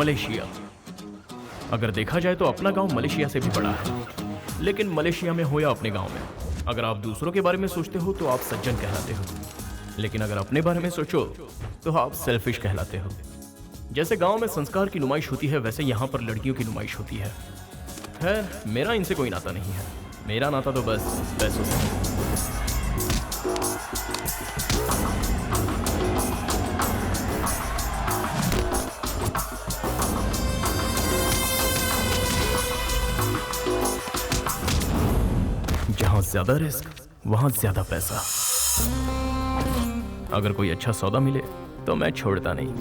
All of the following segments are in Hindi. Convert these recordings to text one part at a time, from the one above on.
मलेशिया। अगर देखा जाए तो अपना गांव मलेशिया से भी बड़ा है, लेकिन मलेशिया में हो या अपने गांव में, अगर आप दूसरों के बारे में सोचते हो तो आप सज्जन कहलाते हो, लेकिन अगर अपने बारे में सोचो तो आप सेल्फिश कहलाते हो। जैसे गांव में संस्कार की नुमाइश होती है, वैसे यहाँ पर लड़कियों की नुमाइश होती है। खैर, मेरा इनसे कोई नाता नहीं है, मेरा नाता तो बस पैसों से है। जहां ज्यादा रिस्क वहां ज्यादा पैसा। अगर कोई अच्छा सौदा मिले तो मैं छोड़ता नहीं।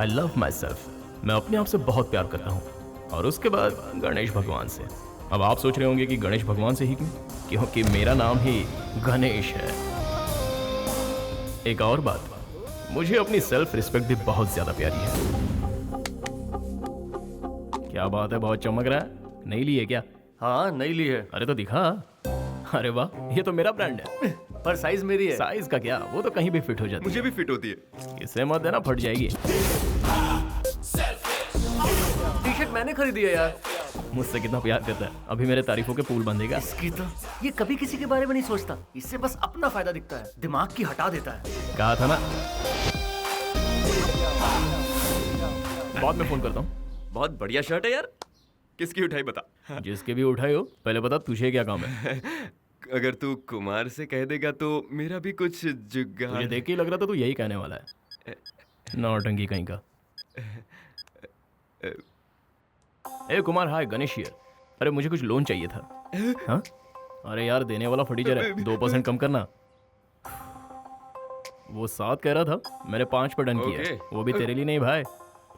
I love my self. मैं अपने आप से बहुत प्यार करता हूं, और उसके बाद गणेश भगवान से। अब आप सोच रहे होंगे कि गणेश भगवान से ही क्यों? क्योंकि मेरा नाम ही गणेश है। एक और बात, मुझे अपनी सेल्फ रिस्पेक्ट भी बहुत ज्यादा प्यारी है। क्या बात है, बहुत चमक रहा है। नहीं ली है क्या? हाँ, नहीं ली है। अरे तो दिखा। अरे वाह, ये तो मेरा ब्रांड है। पर साइज मेरी है। साइज का क्या, वो तो कहीं भी फिट हो जाती है। मुझे भी फिट होती है। इससे मत देना, फट जाएगी। टी शर्ट मैंने खरीदी है यार। मुझसे कितना प्यार करता है, अभी मेरे तारीफों के पुल बंधेगा। इसकी तो ये कभी किसी के बारे में नहीं सोचता, इससे बस अपना फायदा दिखता है, दिमाग की हटा देता है। कहा था ना। बाद में फोन करता हूँ। बहुत बढ़िया शर्ट है यार। किसकी उठाई बता। जिसके भी उठाए हो, पहले बता तुझे क्या काम है। अगर तू कुमार से कह देगा तो मेरा भी कुछ जुगाड़। मुझे देख के ही लग रहा था तू यही कहने वाला है। नौटंकी कहीं का। ए कुमार, हाय, गणेश हियर। अरे मुझे कुछ लोन चाहिए था। हाँ? अरे यार, देने वाला फटीचर है, 2% कम करना। वो 7 कह रहा था, मैंने 5 पर डन किया। वो भी तेरे लिए नहीं भाई,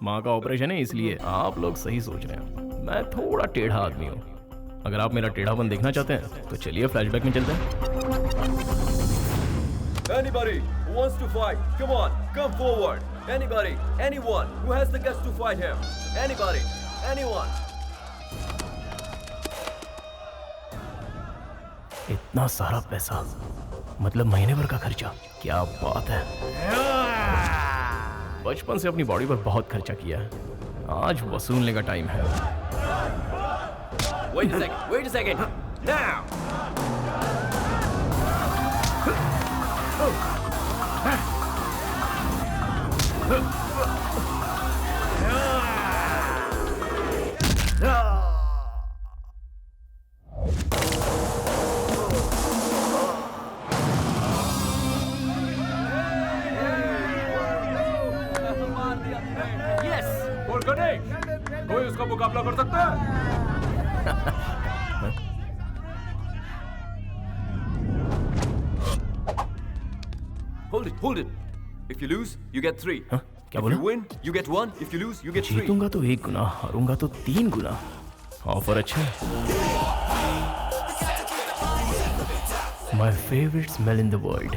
माँ का ऑपरेशन है इसलिए। आप लोग सही सोच रहे हैं, मैं थोड़ा टेढ़ा आदमी हूँ। अगर आप मेरा टेढ़ापन देखना चाहते हैं तो चलिए फ्लैशबैक में चलते हैं। Anybody who wants to fight, come on, come forward. Anybody, anyone who has the guts to fight him. Anybody, anyone. इतना सारा पैसा, मतलब महीने भर का खर्चा। क्या बात है। बचपन से अपनी बॉडी पर बहुत खर्चा किया है, आज वसूलने का टाइम है। Wait a second. Now. Yes. और गणेश, कोई उसका मुकाबला कर सकता है? Hold it. If you lose, you get 3. हाँ? क्या If बोला? you win, you get 1. If you lose, you get 3. जीतूंगा तो 1 गुना, हारूंगा तो 3 गुना। ऑफर अच्छा है। My favorite smell in the world.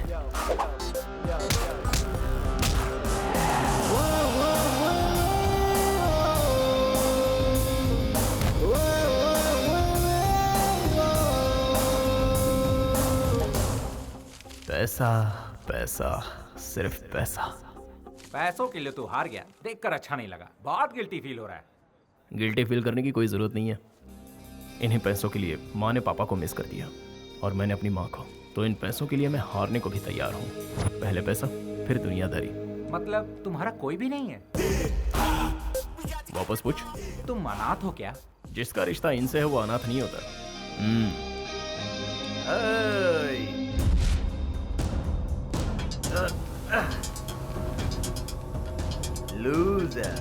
पैसा पैसा, सिर्फ पैसा। पैसों के लिए तू हार गया, देखकर अच्छा नहीं लगा, बहुत गिल्टी फील हो रहा है। गिल्टी फील करने की कोई जरूरत नहीं है। इन्हीं पैसों के लिए माँ ने पापा को मिस कर दिया, और मैंने अपनी माँ को। तो इन पैसों के लिए मैं हारने को भी तैयार हूँ। पहले पैसा, फिर दुनियादारी। मतलब तुम्हारा कोई भी नहीं है? वापस पूछ। तुम अनाथ हो क्या? जिसका रिश्ता इनसे है वो अनाथ नहीं होता। Loser.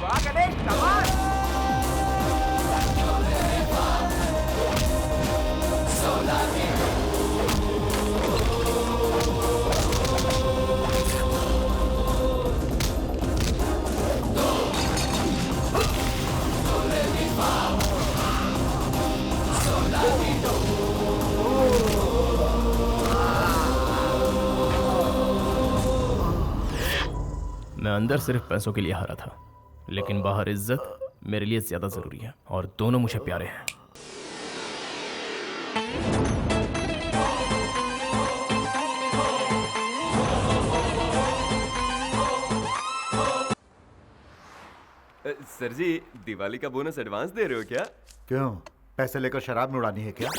वाह गणेश, शाबाश! मैं अंदर सिर्फ पैसों के लिए हारा था, लेकिन बाहर इज्जत मेरे लिए ज्यादा जरूरी है और दोनों मुझे प्यारे हैं। सर जी, दिवाली का बोनस एडवांस दे रहे हो क्या? क्यों, पैसे लेकर शराब में उड़ानी है क्या?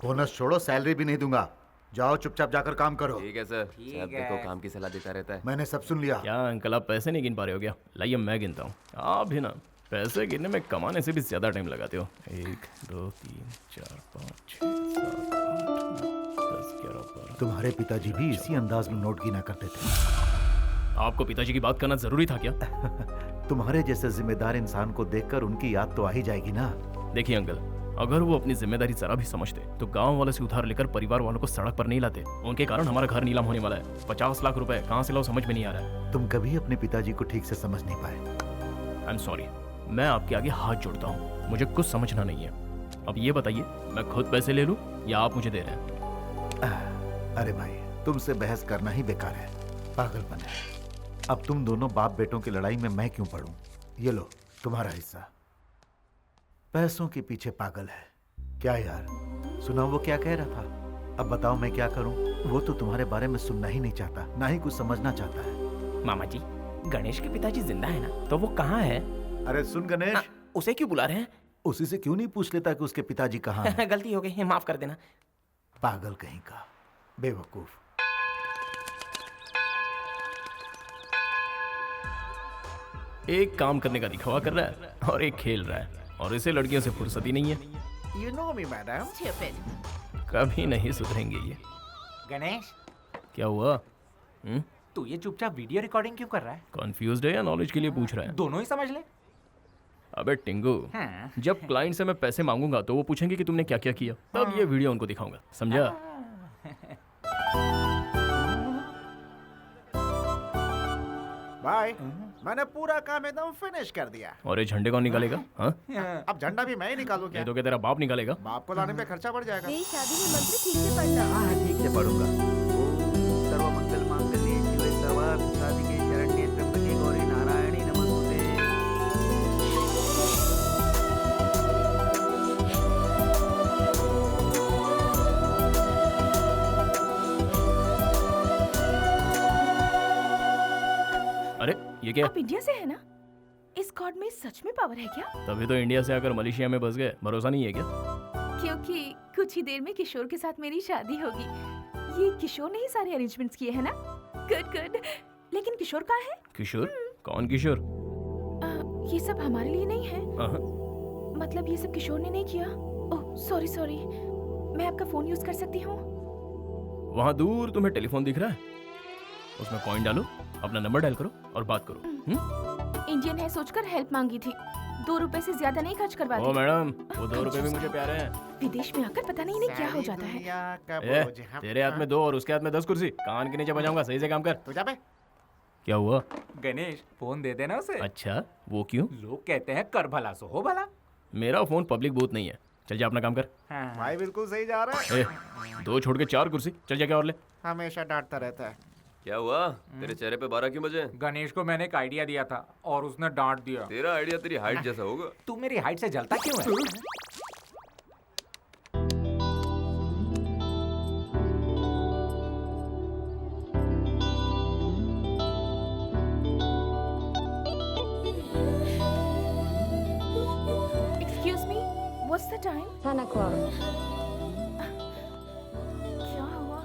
बोनस छोड़ो, सैलरी भी नहीं दूंगा। जाओ चुपचाप जाकर काम करो। ठीक है सर। साहब देखो काम की सलाह देता रहता है। मैंने सब सुन लिया। क्या अंकल, आप पैसे नहीं गिन पा रहे हो क्या? लाइए मैं गिनता हूँ। आप भी ना पैसे गिनने में कमाने से भी ज्यादा टाइम लगाते हो। 1 2 3 4 5 6 7 8 9 10 11 12। तुम्हारे पिताजी भी इसी अंदाज में नोट गिना करते थे। आपको पिताजी की बात करना जरूरी था क्या? तुम्हारे जैसे जिम्मेदार इंसान को देखकर उनकी याद तो आ ही जाएगी ना। देखिए अंकल, अगर वो अपनी जिम्मेदारी जरा भी समझते तो गांव वालों से उधार लेकर परिवार वालों को सड़क पर नहीं लाते। उनके कारण हमारा घर नीलाम होने वाला है। 50 लाख रुपए कहाँ से लाओ समझ में नहीं आ रहा है। तुम कभी अपने पिताजी को ठीक से समझ नहीं पाए। आई एम सॉरी, मैं आपके आगे हाथ जोड़ता हूँ, मुझे कुछ समझना नहीं है। अब ये बताइए, मैं खुद पैसे ले लूँ या आप मुझे दे रहे हैं? अरे भाई, तुमसे बहस करना ही बेकार है, पागलपन है। अब तुम दोनों बाप बेटों की लड़ाई में मैं क्यों पड़ूं? ये लो तुम्हारा हिस्सा। पैसों के पीछे पागल है क्या यार? सुना वो क्या कह रहा था? अब बताओ मैं क्या करूं? वो तो तुम्हारे बारे में सुनना ही नहीं चाहता, ना ही कुछ समझना चाहता है। मामा जी, गणेश के पिताजी जिंदा है ना? तो वो कहाँ है? अरे सुन गणेश, उसे क्यों बुला रहे हैं? उसी से क्यों नहीं पूछ लेता कि उसके पिताजी कहाँ हैं? गलती हो गई, माफ कर देना। पागल कहीं का, बेवकूफ। एक काम करने का दिखावा कर रहा है और एक खेल रहा है, और इसे लड़कियों से फुर्सत ही नहीं है। You know me, madam. कभी नहीं सुधरेंगे ये। गणेश, क्या हुआ? तू ये चुपचाप वीडियो रिकॉर्डिंग क्यों कर रहा है? कॉन्फ्यूज्ड है या नॉलेज के लिए पूछ रहा है? दोनों ही समझ ले। अबे टिंगू, हाँ। जब क्लाइंट से मैं पैसे मांगूंगा तो वो पूछेंगे कि तुमने क्या क्या किया, तब ये वीडियो उनको दिखाऊंगा, समझा? बाय। मैंने पूरा काम एकदम फिनिश कर दिया। और ये झंडे कौन निकालेगा? हाँ? अब झंडा भी मैं ही निकालूं क्या? ये तो क्या तेरा बाप निकालेगा? बाप को लाने पे खर्चा बढ़ जाएगा। मेरी शादी में मंत्र ठीक से पढ़ना। हाँ ठीक से पढ़ूंगा। ओम सर्वमंगल मांगल्ये शिवे सर्वार्थ साधिके शरण्ये त्र्यंबके गौरी नारायणी नमोस्तुते। अरे ये क्या? आप इंडिया से है ना? इस गॉड में सच में पावर है क्या? तभी तो इंडिया से आकर मलेशिया में बस गए, भरोसा नहीं है क्या? क्योंकि कुछ ही देर में किशोर के साथ मेरी शादी होगी। ये किशोर ने ही सारे अरेंजमेंट्स किए हैं ना? Good good. लेकिन किशोर कहाँ है? किशोर? कौन किशोर? ये सब हमारे लिए नहीं है। हाँ। मतलब ये सब किशोर ने नहीं किया। Oh sorry sorry. मैं आपका फोन यूज कर सकती हूँ? वहाँ दूर तुम्हें टेलीफोन दिख रहा है, उसमें कॉइन डालो, अपना नंबर डायल करो और बात करो। इंडियन है सोचकर हेल्प मांगी थी। 2 रुपए से ज्यादा नहीं खर्च करवा ओ दी। मैडम, वो 2 रुपए भी मुझे प्यारे हैं। विदेश में आकर पता नहीं इन्हें क्या हो जाता है। ए, तेरे हाथ में 2 और उसके हाथ में 10 कुर्सी, कान के नीचे बजाऊंगा, सही से काम कर। तू जा बे। क्या हुआ? गणेश, फोन दे देना उसे। अच्छा, वो क्यों? लोग कहते हैं कर भला सो हो भला। मेरा फोन पब्लिक बूथ नहीं है, चल जा अपना काम कर। हाँ। भाई बिल्कुल सही जा रहा है। ए, 2 छोड़ के 4 कुर्सी, चल जा क्या और ले। हमेशा डांटता रहता है। क्या हुआ? तेरे चेहरे पे 12 क्यों बजे? गणेश को मैंने एक आइडिया दिया था और उसने डांट दिया। तेरा आइडिया तेरी हाइट जैसा होगा। तू मेरी हाइट से जलता क्यों है? Excuse me, what's the time? 10 o'clock. क्या हुआ?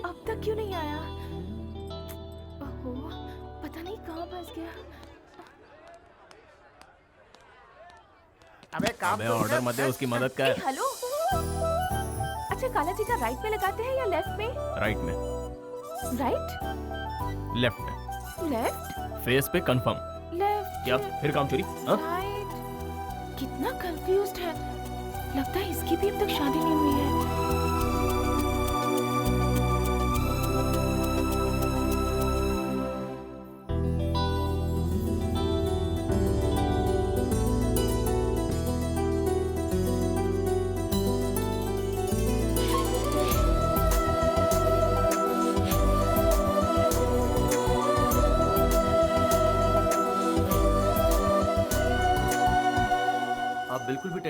अब तक क्यों नहीं आया? ओहो, पता नहीं कहाँ फंस गया। अबे ऑर्डर मत दे, उसकी मदद कर। हेलो। अच्छा, काला जी का राइट में लगाते हैं या लेफ्ट में? राइट में, राइट, लेफ्ट में, लेफ्ट, फेस पे कंफर्म। लेफ्ट। क्या फिर काम चोरी? हाँ? राइट। कितना कंफ्यूज्ड है। लगता है इसकी भी अब तक शादी नहीं हुई है।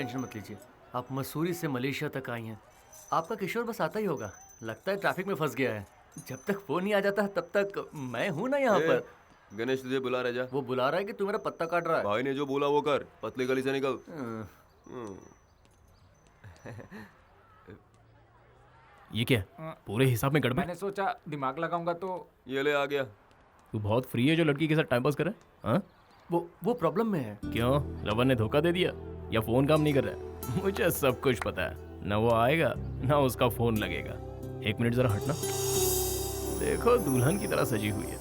टेंशन मत लीजिए। आप मसूरी से मलेशिया तक आई हैं, आपका किशोर बस आता ही होगा। लगता है ट्रैफिक में फंस गया है। जब तक फोन नहीं आ जाता तब तक मैं हूं ना यहाँ पर। गणेश तुझे बुला रहा है, जा। वो बुला रहा है कि तू मेरा पत्ता काट रहा है? भाई ने जो बोला वो कर, पतली गली से निकल। ये क्या पूरे हिसाब में गड़बड़? मैंने सोचा दिमाग लगाऊंगा तो ये ले आ गया। तू बहुत फ्री है जो लड़की के साथ टाइम पास कर रहा है? हाँ? वो प्रॉब्लम में है। क्यों? लवर ने धोखा दे दिया या फोन काम नहीं कर रहा है? मुझे सब कुछ पता है। ना वो आएगा ना उसका फोन लगेगा। एक मिनट जरा हटना। देखो दुल्हन की तरह सजी हुई है।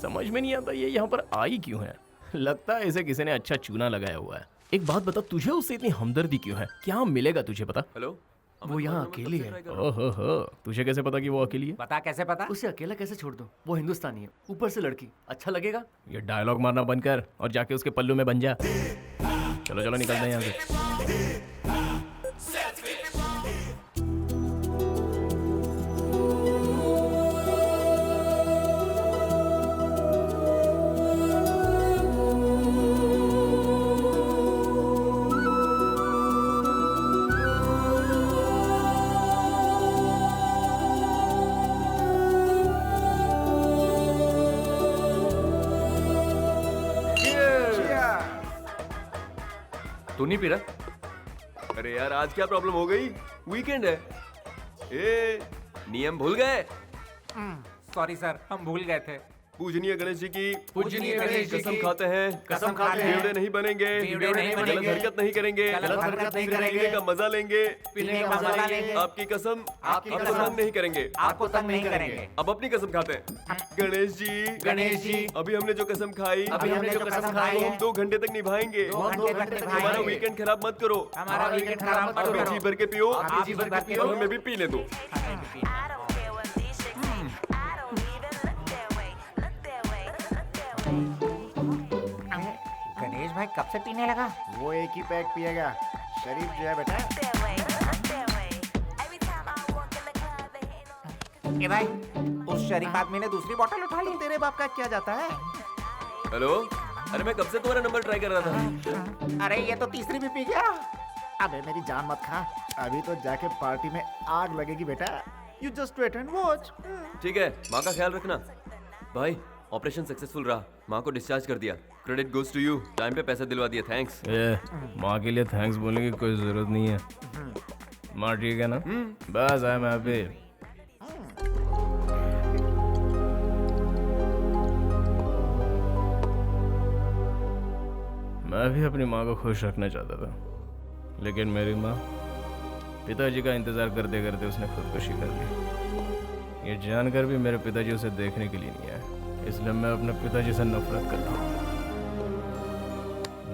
समझ में नहीं आता ये यहाँ पर आई क्यों है। लगता है इसे किसी ने अच्छा चूना लगाया हुआ है। एक बात बता, तुझे उससे इतनी हमदर्दी क्यों है? क्या मिलेगा तुझे पता? हेलो, वो यहाँ अकेली है। ओहो, तुझे कैसे पता कि वो अकेली है? बता कैसे पता? उसे अकेला कैसे छोड़ दूं? वो हिंदुस्तानी है, ऊपर से लड़की, अच्छा लगेगा? ये डायलॉग मारना बंद कर और जाके उसके पल्लू में बन जा। चलो चलो निकलते हैं यहाँ से। तू नहीं पी रहा? अरे यार आज क्या प्रॉब्लम हो गई? वीकेंड है। ए, नियम भूल गए? सॉरी सर, हम भूल गए थे। पूजनीय गणेश जी की पूजनीय गणेश जी कसम की खाते हैं, कसम खाते हैं, बेवड़े नहीं बनेंगे, बेवड़े नहीं गलत बनेंगे, हरकत नहीं करेंगे, गलत हरकत नहीं पीने करेंगे, का मजा लेंगे, पीने का मजा लेंगे, आपकी कसम आपकी आपको कसम, तंग नहीं करेंगे। आपको तंग नहीं करेंगे। अब अपनी कसम खाते हैं। गणेश जी, गणेश जी, अभी हमने जो कसम खाई, अभी हमने जो कसम खाई वो है, हम 2 घंटे तक निभाएंगे। 2 घंटे तक निभाएंगे। हमारा वीकेंड खराब मत करो। हमारा वीकेंड खराब मत आप भी करो। जी भर के पियो, आप भी जी भर के पियो। और हमें भी पीने दो। गणेश भाई कब से पीने लगा? वो एक ही पैक पिएगा, शरीफ जो है बेटा। ए भाई, उस शरीफ आदमी ने दूसरी बोतल उठा ली। तेरे बाप का क्या जाता है? हेलो, अरे मैं कब से तुम्हारा नंबर ट्राई कर रहा था। अरे ये तो तीसरी भी पी गया। अबे मेरी जान मत खा, अभी तो जाके पार्टी में आग लगेगी बेटा। You just wait and watch. ठीक है, माँ का ख्याल रखना। भाई ऑपरेशन सक्सेसफुल रहा, माँ को डिस्चार्ज कर दिया। Credit goes to you, time पे पैसा दिलवा दिया, थैंक्स। माँ के लिए थैंक्स बोलने की कोई जरूरत नहीं है। माँ ठीक है ना? बस आई एम हैप्पी। मैं भी अपनी माँ को खुश रखना चाहता था, लेकिन मेरी माँ पिताजी का इंतजार करते करते उसने खुदकुशी कर ली। ये जानकर भी मेरे पिताजी उसे देखने के लिए नहीं आए, इसलिए मैं अपने पिताजी से नफरत करता हूँ।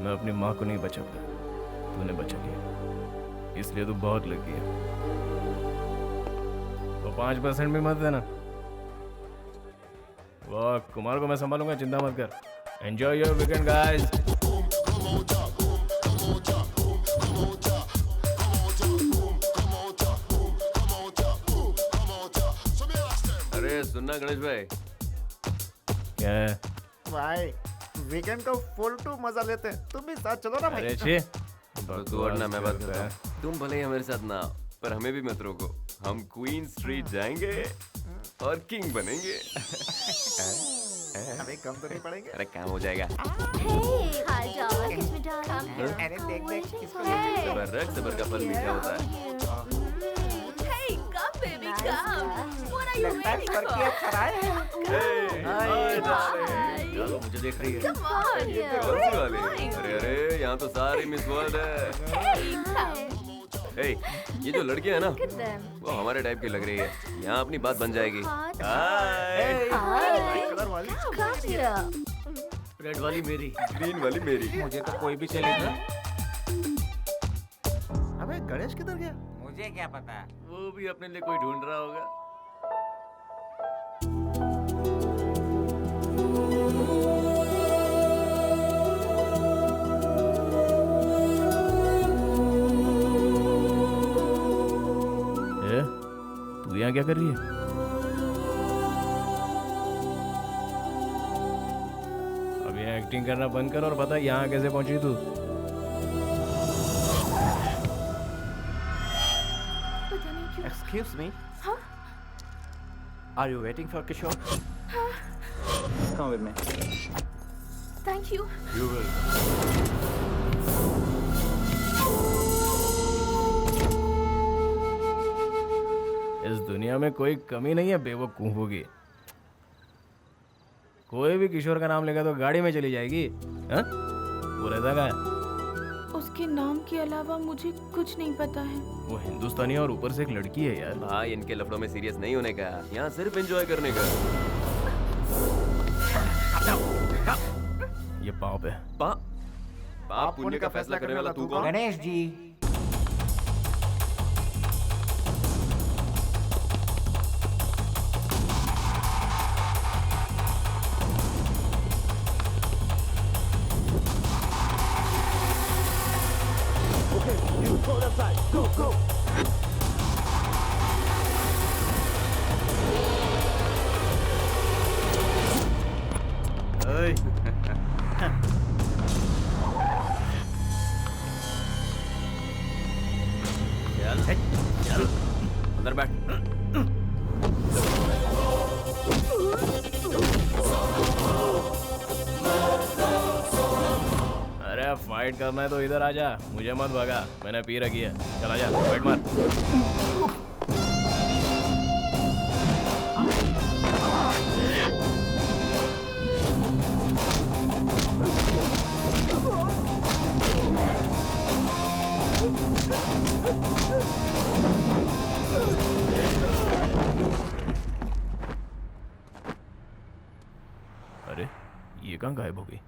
मैं अपनी माँ को नहीं बचा पाया, तूने बचा लिया, इसलिए तू बहुत लगी है। तो 5% भी मत देना। वाह, कुमार को मैं संभालूंगा, चिंता मत कर। Enjoy your weekend guys. अरे सुनना गणेश भाई, क्या है? भाई वीकेंड को फुल टू मजा लेते हैं, तुम भी साथ चलो ना भाई। अरे छे, तो तू और ना मैं बात करता हूँ। तुम भले ही हमारे साथ ना आओ, पर हमें भी मत रोको। हम क्वीन स्ट्रीट जाएंगे और किंग बनेंगे। अबे कम तो नहीं पड़ेंगे। अरे काम हो जाएगा। अरे देख देख इसको। सबर का फल मीठा होता है। लगता है करके अच्छा है। चलो, मुझे देख रही है। कौन सी वाली? अरे अरे, यहाँ तो सारी मिस वर्ल्ड है। हे, ये जो लड़की है ना, वो हमारे टाइप की लग रही है। यहाँ अपनी बात बन जाएगी। हाय। कलर वाली, रेड वाली मेरी, ग्रीन वाली मेरी। मुझे तो कोई भी चलेगा। अबे गणेश किधर गया? मुझे क्या पता। वो भी अपने लिए कोई ढूंढ रहा होगा। तू यहाँ क्या कर रही है? अब यहाँ एक्टिंग करना बंद कर और बता यहाँ कैसे पहुंची तू? पता नहीं क्यों। Excuse me. हाँ? Are you waiting for Kishore? Come with me. Thank you. You will. इस दुनिया में कोई कमी नहीं है बेवकूफों की। कोई भी किशोर का नाम लेगा तो गाड़ी में चली जाएगी। हाँ? वो रहता का है? उसके नाम के अलावा मुझे कुछ नहीं पता है। वो हिंदुस्तानी और ऊपर से एक लड़की है यार। भाई इनके लफड़ों में सीरियस नहीं होने का, यहाँ सिर्फ एंजॉय करने का। ये पाप है। पाप पुण्य का फैसला करने वाला तू कौन? गणेश जी। ओए, चल अंदर बैठ। अरे अब फाइट करना है तो इधर आ जा, मुझे मत भगा, मैंने पी रखी है। चल आ जा, फाइट मार। अरे ये कहाँ गायब हो गई?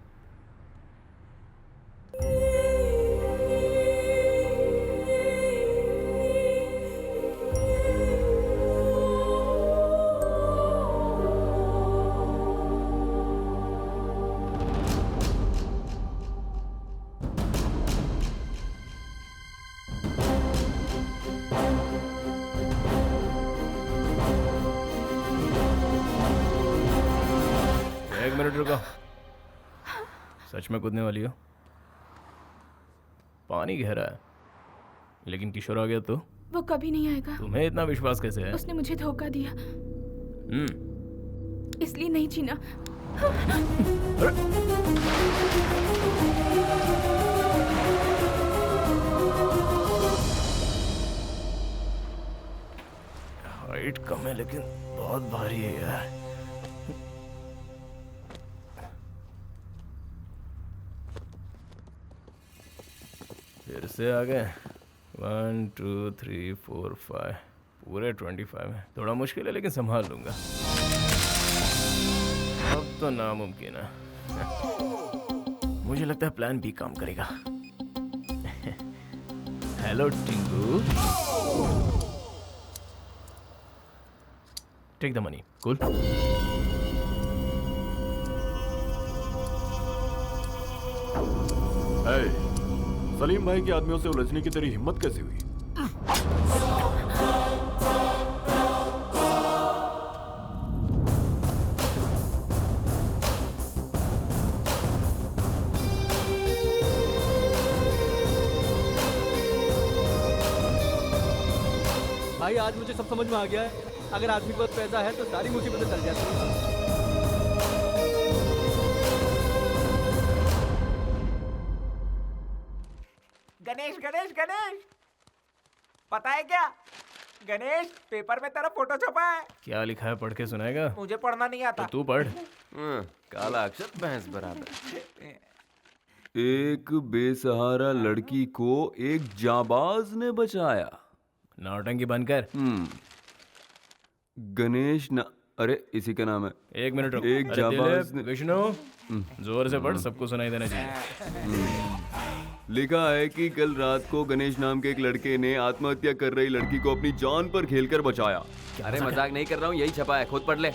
एक मिनट रुको। सच में कूदने वाली हो? पानी गहरा है, लेकिन किशोर आ गया तो? वो कभी नहीं आएगा। तुम्हें इतना विश्वास कैसे है? उसने मुझे धोखा दिया, इसलिए नहीं जीना। हाइट कम है लेकिन बहुत भारी है यार। फिर से आ गए। 1 2 3 4 5 पूरे 25 है। थोड़ा मुश्किल है लेकिन संभाल लूंगा। अब तो नामुमकिन है। मुझे लगता है प्लान बी काम करेगा। Hello Tingu, take the money. Cool. Salim भाई के आदमियों से उलझने की तेरी हिम्मत कैसे हुई? भाई आज मुझे सब समझ में आ गया है। अगर आदमी के पास पैसा है तो सारी मुसीबतें टल जाती हैं। गणेश गणेश गणेश, पता है क्या गणेश, पेपर में तेरा फोटो छपा है। क्या लिखा है पढ़ के सुनाएगा? मुझे पढ़ना नहीं आता। तो तू पढ़। काला अक्षर भैंस बराबर। एक बेसहारा लड़की को एक जाबाज ने बचाया। नौटंकी बंद कर। गणेश ना, अरे इसी का नाम है। एक मिनट रुक। एक अरे जाबाज दिलीप, विष्णु जोर से पढ़, सबको सुनाई देना चाहिए। लिखा है कि कल रात को गणेश नाम के एक लड़के ने आत्महत्या कर रही लड़की को अपनी जान पर खेलकर बचाया। अरे मजाक नहीं कर रहा हूँ, यही छपा है, खुद पढ़ ले।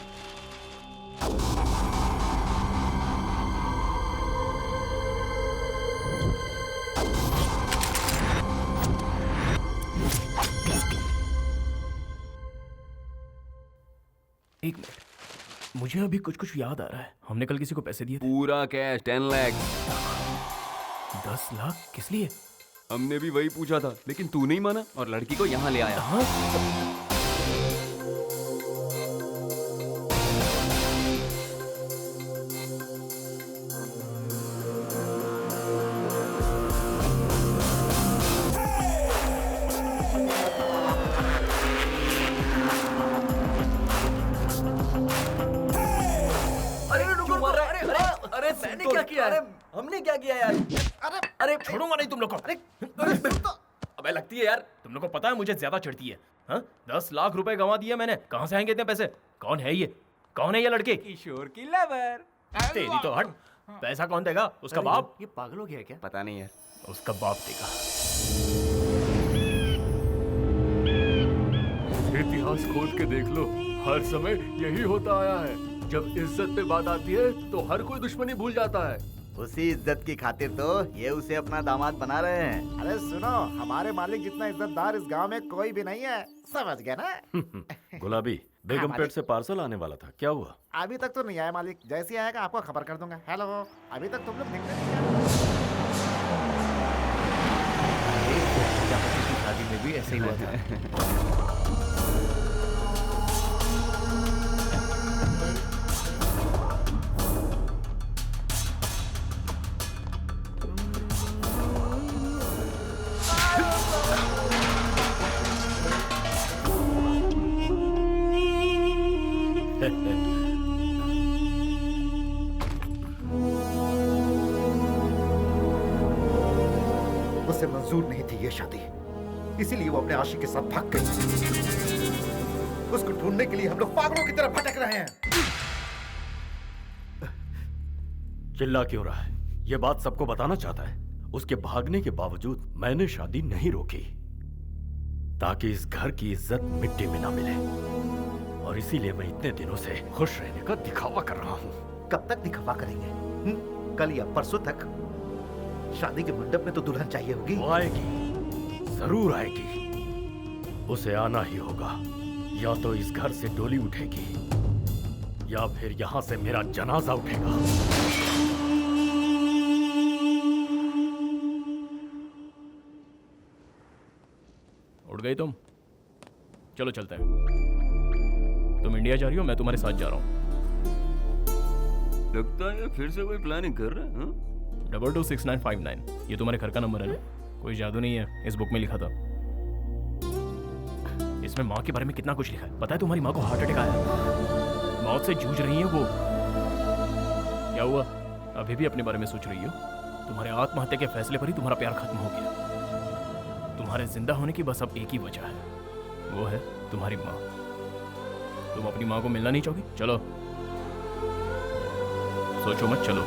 एक मिनट, मुझे अभी कुछ कुछ याद आ रहा है। हमने कल किसी को पैसे दिए थे। पूरा कैश 10 लाख। 10 लाख किस लिए? हमने भी वही पूछा था, लेकिन तू नहीं माना और लड़की को यहाँ ले आया। अरे रुको, अरे मैंने क्या किया है? हमने क्या किया यार? अरे छोड़ूंगा नहीं तुम लोग को। अबे लगती है यार। तुम लोग को पता है मुझे ज्यादा चढ़ती है। हाँ 10 लाख रुपए गंवा दिए मैंने, कहाँ से आएंगे इतने पैसे? कौन है ये? कौन है ये लड़के? किशोर की लवर। तेरी तो हट। पैसा कौन देगा? उसका बाप? ये पागल हो गया है क्या? पता नहीं यार। उसका बाप देगा। इतिहास खोद के देख लो, हर समय यही होता आया है। जब इज्जत पे बात आती है तो हर कोई दुश्मनी भूल जाता है। उसी इज्जत की खातिर तो ये उसे अपना दामाद बना रहे हैं। अरे सुनो, हमारे मालिक जितना इज्जतदार इस गांव में कोई भी नहीं है, समझ गए ना? गुलाबी, बेगमपेट मालिक। से पार्सल आने वाला था, क्या हुआ? अभी तक तो नहीं आया मालिक, जैसे ही आएगा आपको खबर कर दूंगा। हेलो, अभी तक तुम लोग दिखते नहीं हैं। प्रजापति की शादी में भी ऐसे ही हुआ था। उसे मंजूर नहीं थी ये शादी, इसीलिए वो अपने आशिक के साथ भाग गई। उसको ढूंढने के लिए हम लोग पागलों की तरह भटक रहे हैं। चिल्ला क्यों रहा है? ये बात सबको बताना चाहता है। उसके भागने के बावजूद मैंने शादी नहीं रोकी, ताकि इस घर की इज्जत मिट्टी में ना मिले। और इसीलिए मैं इतने दिनों से खुश रहने का दिखावा कर रहा हूँ। कब तक दिखावा करेंगे? कल या परसों तक? शादी के मंडप में तो दुल्हन चाहिए होगी। वो आएगी, जरूर आएगी। उसे आना ही होगा। या तो इस घर से डोली उठेगी या फिर यहाँ से मेरा जनाजा उठेगा। उठ गई तुम? चलो चलते हैं। तुम इंडिया जा रही हो, मैं तुम्हारे साथ जा रहा हूँ। लगता है फिर से कोई प्लानिंग कर रहा है। 226959, ये तुम्हारे घर का नंबर है ना? कोई जादू नहीं है, इस बुक में लिखा था। इसमें माँ के बारे में कितना कुछ लिखा है। पता है तुम्हारी माँ को हार्ट अटैक आया है, मौत से जूझ रही है वो। क्या हुआ, अभी भी अपने बारे में सोच रही हो? तुम्हारे आत्महत्या के फैसले पर ही तुम्हारा प्यार खत्म हो गया। तुम्हारे जिंदा होने की बस अब एक ही वजह है, वो है तुम्हारी माँ। तुम अपनी माँ को मिलना नहीं चाहोगी? चलो, सोचो मत, चलो।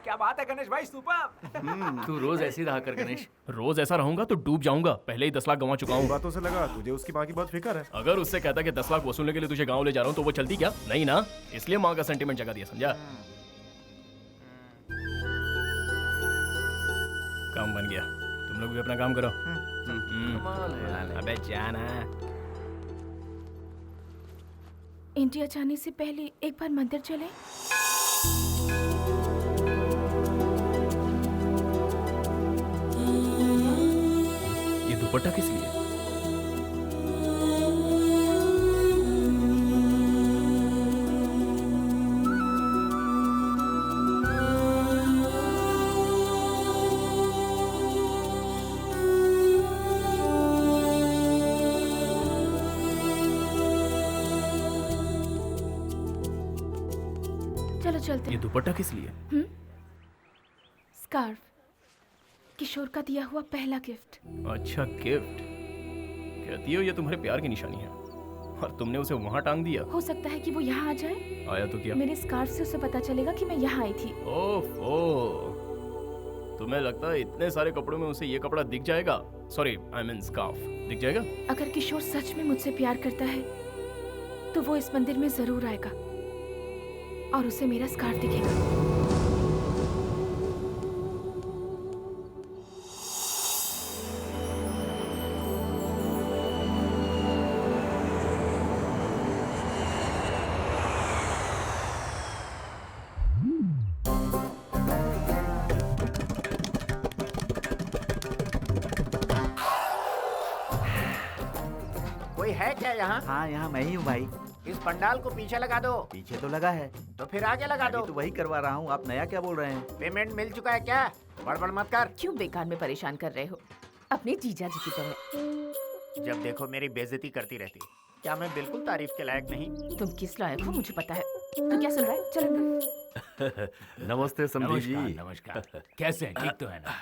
क्या बात है गणेश भाई, सुपर। तू रोज ऐसे ही रहा कर गणेश। रोज ऐसा रहूंगा तो डूब जाऊंगा। पहले ही 10 लाख गंवा चुका हूँ। बातों से लगा तुझे उसकी माँ की बहुत फिक्र है। अगर उससे कहता कि 10 लाख वसूलने के लिए तुझे गांव ले जा रहा हूँ तो वो चलती क्या? नहीं ना, इसलिए माँ का सेंटीमेंट जगा दिया, समझा? काम बन गया, तुम लोग भी अपना काम करो। अबे जाना। इंडिया जाने से पहले एक बार मंदिर चले। ये दुपट्टा किस लिए? चलो चलते ये हैं। दुपट्टा किस लिए? स्कार्फ, किशोर का दिया हुआ पहला गिफ्ट। अच्छा, गिफ्ट। कहती हो ये तुम्हारे प्यार की निशानी है, और तुमने उसे वहां टांग दिया। हो सकता है कि वो यहाँ आ जाए। आया तो क्या? मेरे स्कार्फ से उसे पता चलेगा कि मैं यहाँ आई थी। ओह, तुम्हें लगता है इतने सारे कपड़ों में उसे ये कपड़ा दिख जाएगा? सॉरी, आई मीन स्कार्फ दिख जाएगा? अगर किशोर सच में मुझसे प्यार करता है तो वो इस मंदिर में जरूर आएगा और उसे मेरा स्कार्फ दिखेगा। कोई है क्या यहाँ? हाँ यहाँ मैं ही हूँ भाई। इस पंडाल को पीछे लगा दो। पीछे तो लगा है। तो फिर आगे लगा दो। तो वही करवा रहा हूँ, आप नया क्या बोल रहे हैं? पेमेंट मिल चुका है क्या? बड़बड़ मत कर। क्यों बेकार में परेशान कर रहे हो? अपने जीजा जी की तरह। जब देखो मेरी बेइज्जती करती रहती। क्या मैं बिल्कुल तारीफ के लायक नहीं? तुम किस लायक हो मुझे पता है। तो क्या सुन रहा है? चल अंदर। नमस्ते समधी जी। नमस्कार। कैसे हैं? ठीक तो है ना?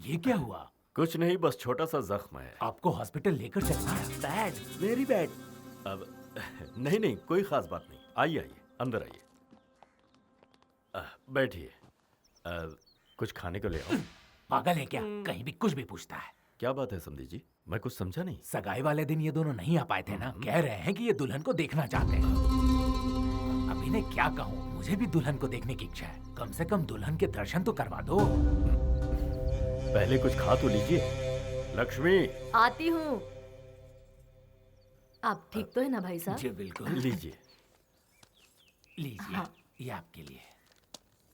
ये क्या हुआ? कुछ नहीं, बस छोटा सा जख्म है। आपको हॉस्पिटल लेकर चलना है। Bad, very bad. अब नहीं नहीं, कोई खास बात नहीं। आइए आइए, अंदर आइए। बैठिए। कुछ खाने को ले आओ। पागल है क्या? कहीं भी कुछ भी पूछता है। क्या बात है समधी जी? मैं कुछ समझा नहीं। सगाई वाले दिन ये दोनों नहीं आ पाए थे ना? कह रहे हैं कि ये दुल्हन को देखना चाहते हैं। अब इन्हें क्या कहूँ, मुझे भी दुल्हन को देखने की इच्छा है। कम से कम दुल्हन के दर्शन तो करवा दो। पहले कुछ खा तो लीजिए। लक्ष्मी, आती हूँ। आप ठीक तो है ना भाई साहब? जी बिल्कुल। लीजिए। लीजिए। हाँ। ये आपके लिए।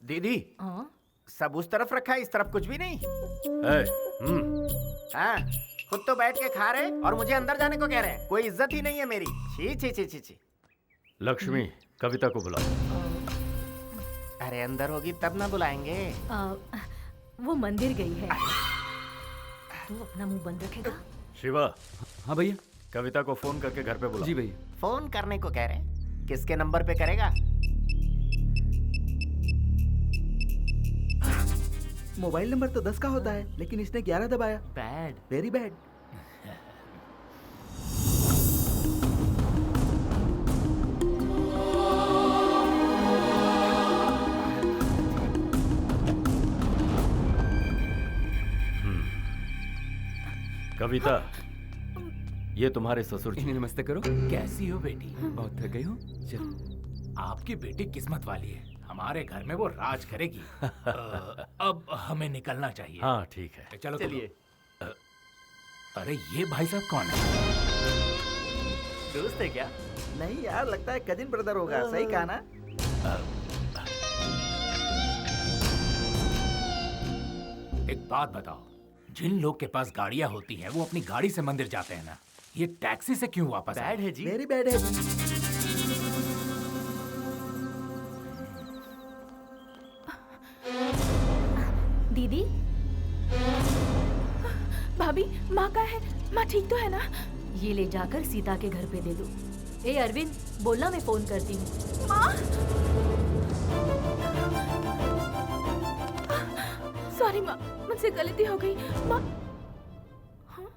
दीदी, हाँ? सब उस तरफ रखा है, इस तरफ कुछ भी नहीं। हाँ, खुद तो बैठ के खा रहे और मुझे अंदर जाने को कह रहे हैं। कोई इज्जत ही नहीं है मेरी। छी छी छी छी छी। लक्ष्मी, कविता को बुलाओ। अरे अंदर होगी तब ना बुलाएंगे। वो मंदिर गई है। तू अपना मुंह बंद रखेगा? शिवा। हाँ भैया। कविता को फोन करके घर पे बुलाओ। जी भैया। फोन करने को कह रहे हैं? किसके नंबर पे करेगा? मोबाइल नंबर तो 10 का होता है, लेकिन इसने 11 दबाया। Bad, very bad. कविता, ये तुम्हारे ससुर जी। नमस्ते करो। कैसी हो बेटी? बहुत थक गई हो? चल। आपकी बेटी किस्मत वाली है। हमारे घर में वो राज करेगी। अब हमें निकलना चाहिए। हाँ ठीक है, चलो चलिए। अरे ये भाई साहब कौन है? दोस्त है क्या? नहीं यार, लगता है कजिन ब्रदर होगा। सही कहा ना? एक बात बताओ, जिन लोग के पास गाड़ियां होती हैं वो अपनी गाड़ी से मंदिर जाते हैं ना, ये टैक्सी से क्यों वापस आए? बैड है जी। वेरी बैड है जी। दीदी, भाभी, माँ का है? माँ ठीक तो है ना? ये ले जाकर सीता के घर पे दे दो। ए अरविंद, बोलना मैं फोन करती हूँ। माँ, सॉरी माँ, मुझसे गलती हो गई। माँ, हाँ?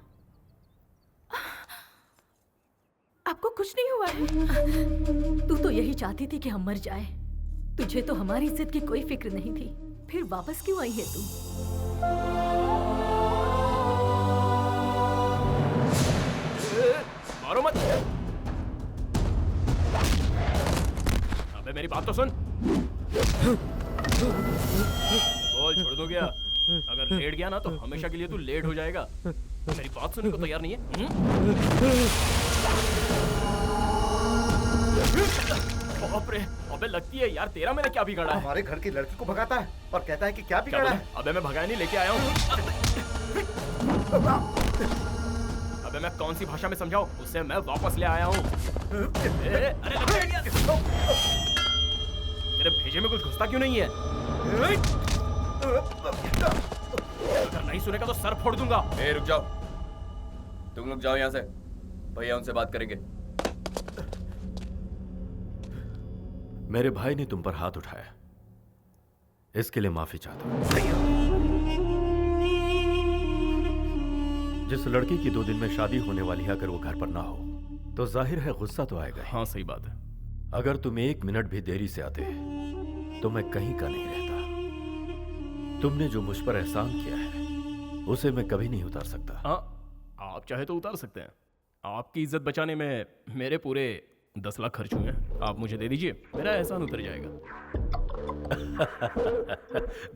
आपको कुछ नहीं हुआ है? तू तो यही चाहती थी कि हम मर जाए। तुझे तो हमारी इज्जत की कोई फिक्र नहीं थी। फिर वापस क्यों आई है तू? मारो मत। अबे मेरी बात तो सुन। बोल, छोड़ दो क्या? अगर लेट गया ना तो हमेशा के लिए तू लेट हो जाएगा। मेरी बात सुनने को तैयार नहीं है? बाप रे, अबे लगती है यार, तेरा मैंने क्या बिगाड़ा है? हमारे घर की लड़की को भगाता है और कहता है कि क्या बिगाड़ा है? अबे मैं भगाया नहीं, लेके आया हूँ। अबे मैं कौन सी भाषा में समझाऊं? उसे मैं वापस ले आया हूँ। अरे तेरे भेजे में कुछ घुसता क्यों नहीं है? अगर नहीं सुनेगा तो सर फोड़ दूंगा। ए रुक जाओ, तुम लोग जाओ यहाँ से, भैया उनसे बात करेंगे। मेरे भाई ने तुम पर हाथ उठाया, इसके लिए माफी चाहता हूं। जिस लड़की की 2 दिन में शादी होने वाली है, अगर वो घर पर ना हो तो जाहिर है गुस्सा तो आएगा। हाँ सही बात है। अगर तुम 1 मिनट भी देरी से आते तो मैं कहीं का नहीं रहता। तुमने जो मुझ पर एहसान किया है उसे मैं कभी नहीं उतार सकता। हाँ, आप चाहे तो उतार सकते हैं। आपकी इज्जत बचाने में मेरे पूरे 10 लाख खर्च हुए हैं। आप मुझे दे दीजिए, मेरा एहसान उतर जाएगा।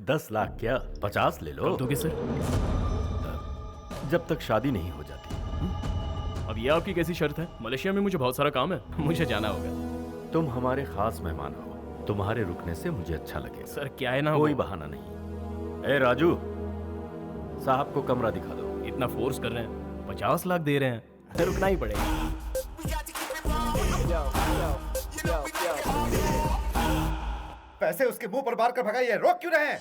10 लाख क्या, 50 ले लो। दोगे सर? जब तक शादी नहीं हो जाती। अब ये आपकी कैसी शर्त है? मलेशिया में मुझे बहुत सारा काम है, मुझे जाना होगा। तुम हमारे खास मेहमान हो, तुम्हारे रुकने से मुझे अच्छा लगे। सर क्या है ना, कोई बहाना नहीं। ए राजू, साहब को कमरा दिखा दो। इतना फोर्स कर रहे हैं, 50 लाख दे रहे हैं, रुकना ही पड़ेगा। पैसे उसके मुंह पर मार कर भगाइए, रोक क्यों रहे हैं?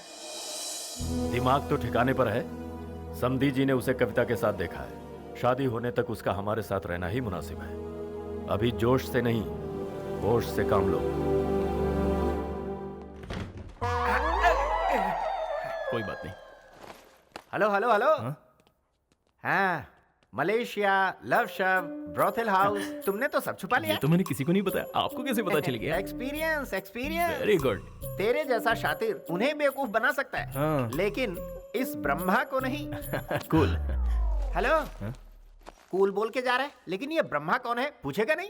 दिमाग तो ठिकाने पर है। समधी जी ने उसे कविता के साथ देखा है। शादी होने तक उसका हमारे साथ रहना ही मुनासिब है। अभी जोश से नहीं, होश से काम लो। कोई बात नहीं। Hello hello hello. हाँ, मलेशिया, लव शव, ब्रोथल हाउस, तुमने तो सब छुपा लिया। ये तो मैंने किसी को नहीं बताया, आपको कैसे पता चल गया? Experience experience. Very good. तेरे जैसा शातिर उन्हें बेवकूफ बना सकता है, हाँ। लेकिन इस ब्रह्मा को नहीं। कूल। हेलो, कूल बोल के जा रहा है, लेकिन ये ब्रह्मा कौन है पूछेगा नहीं?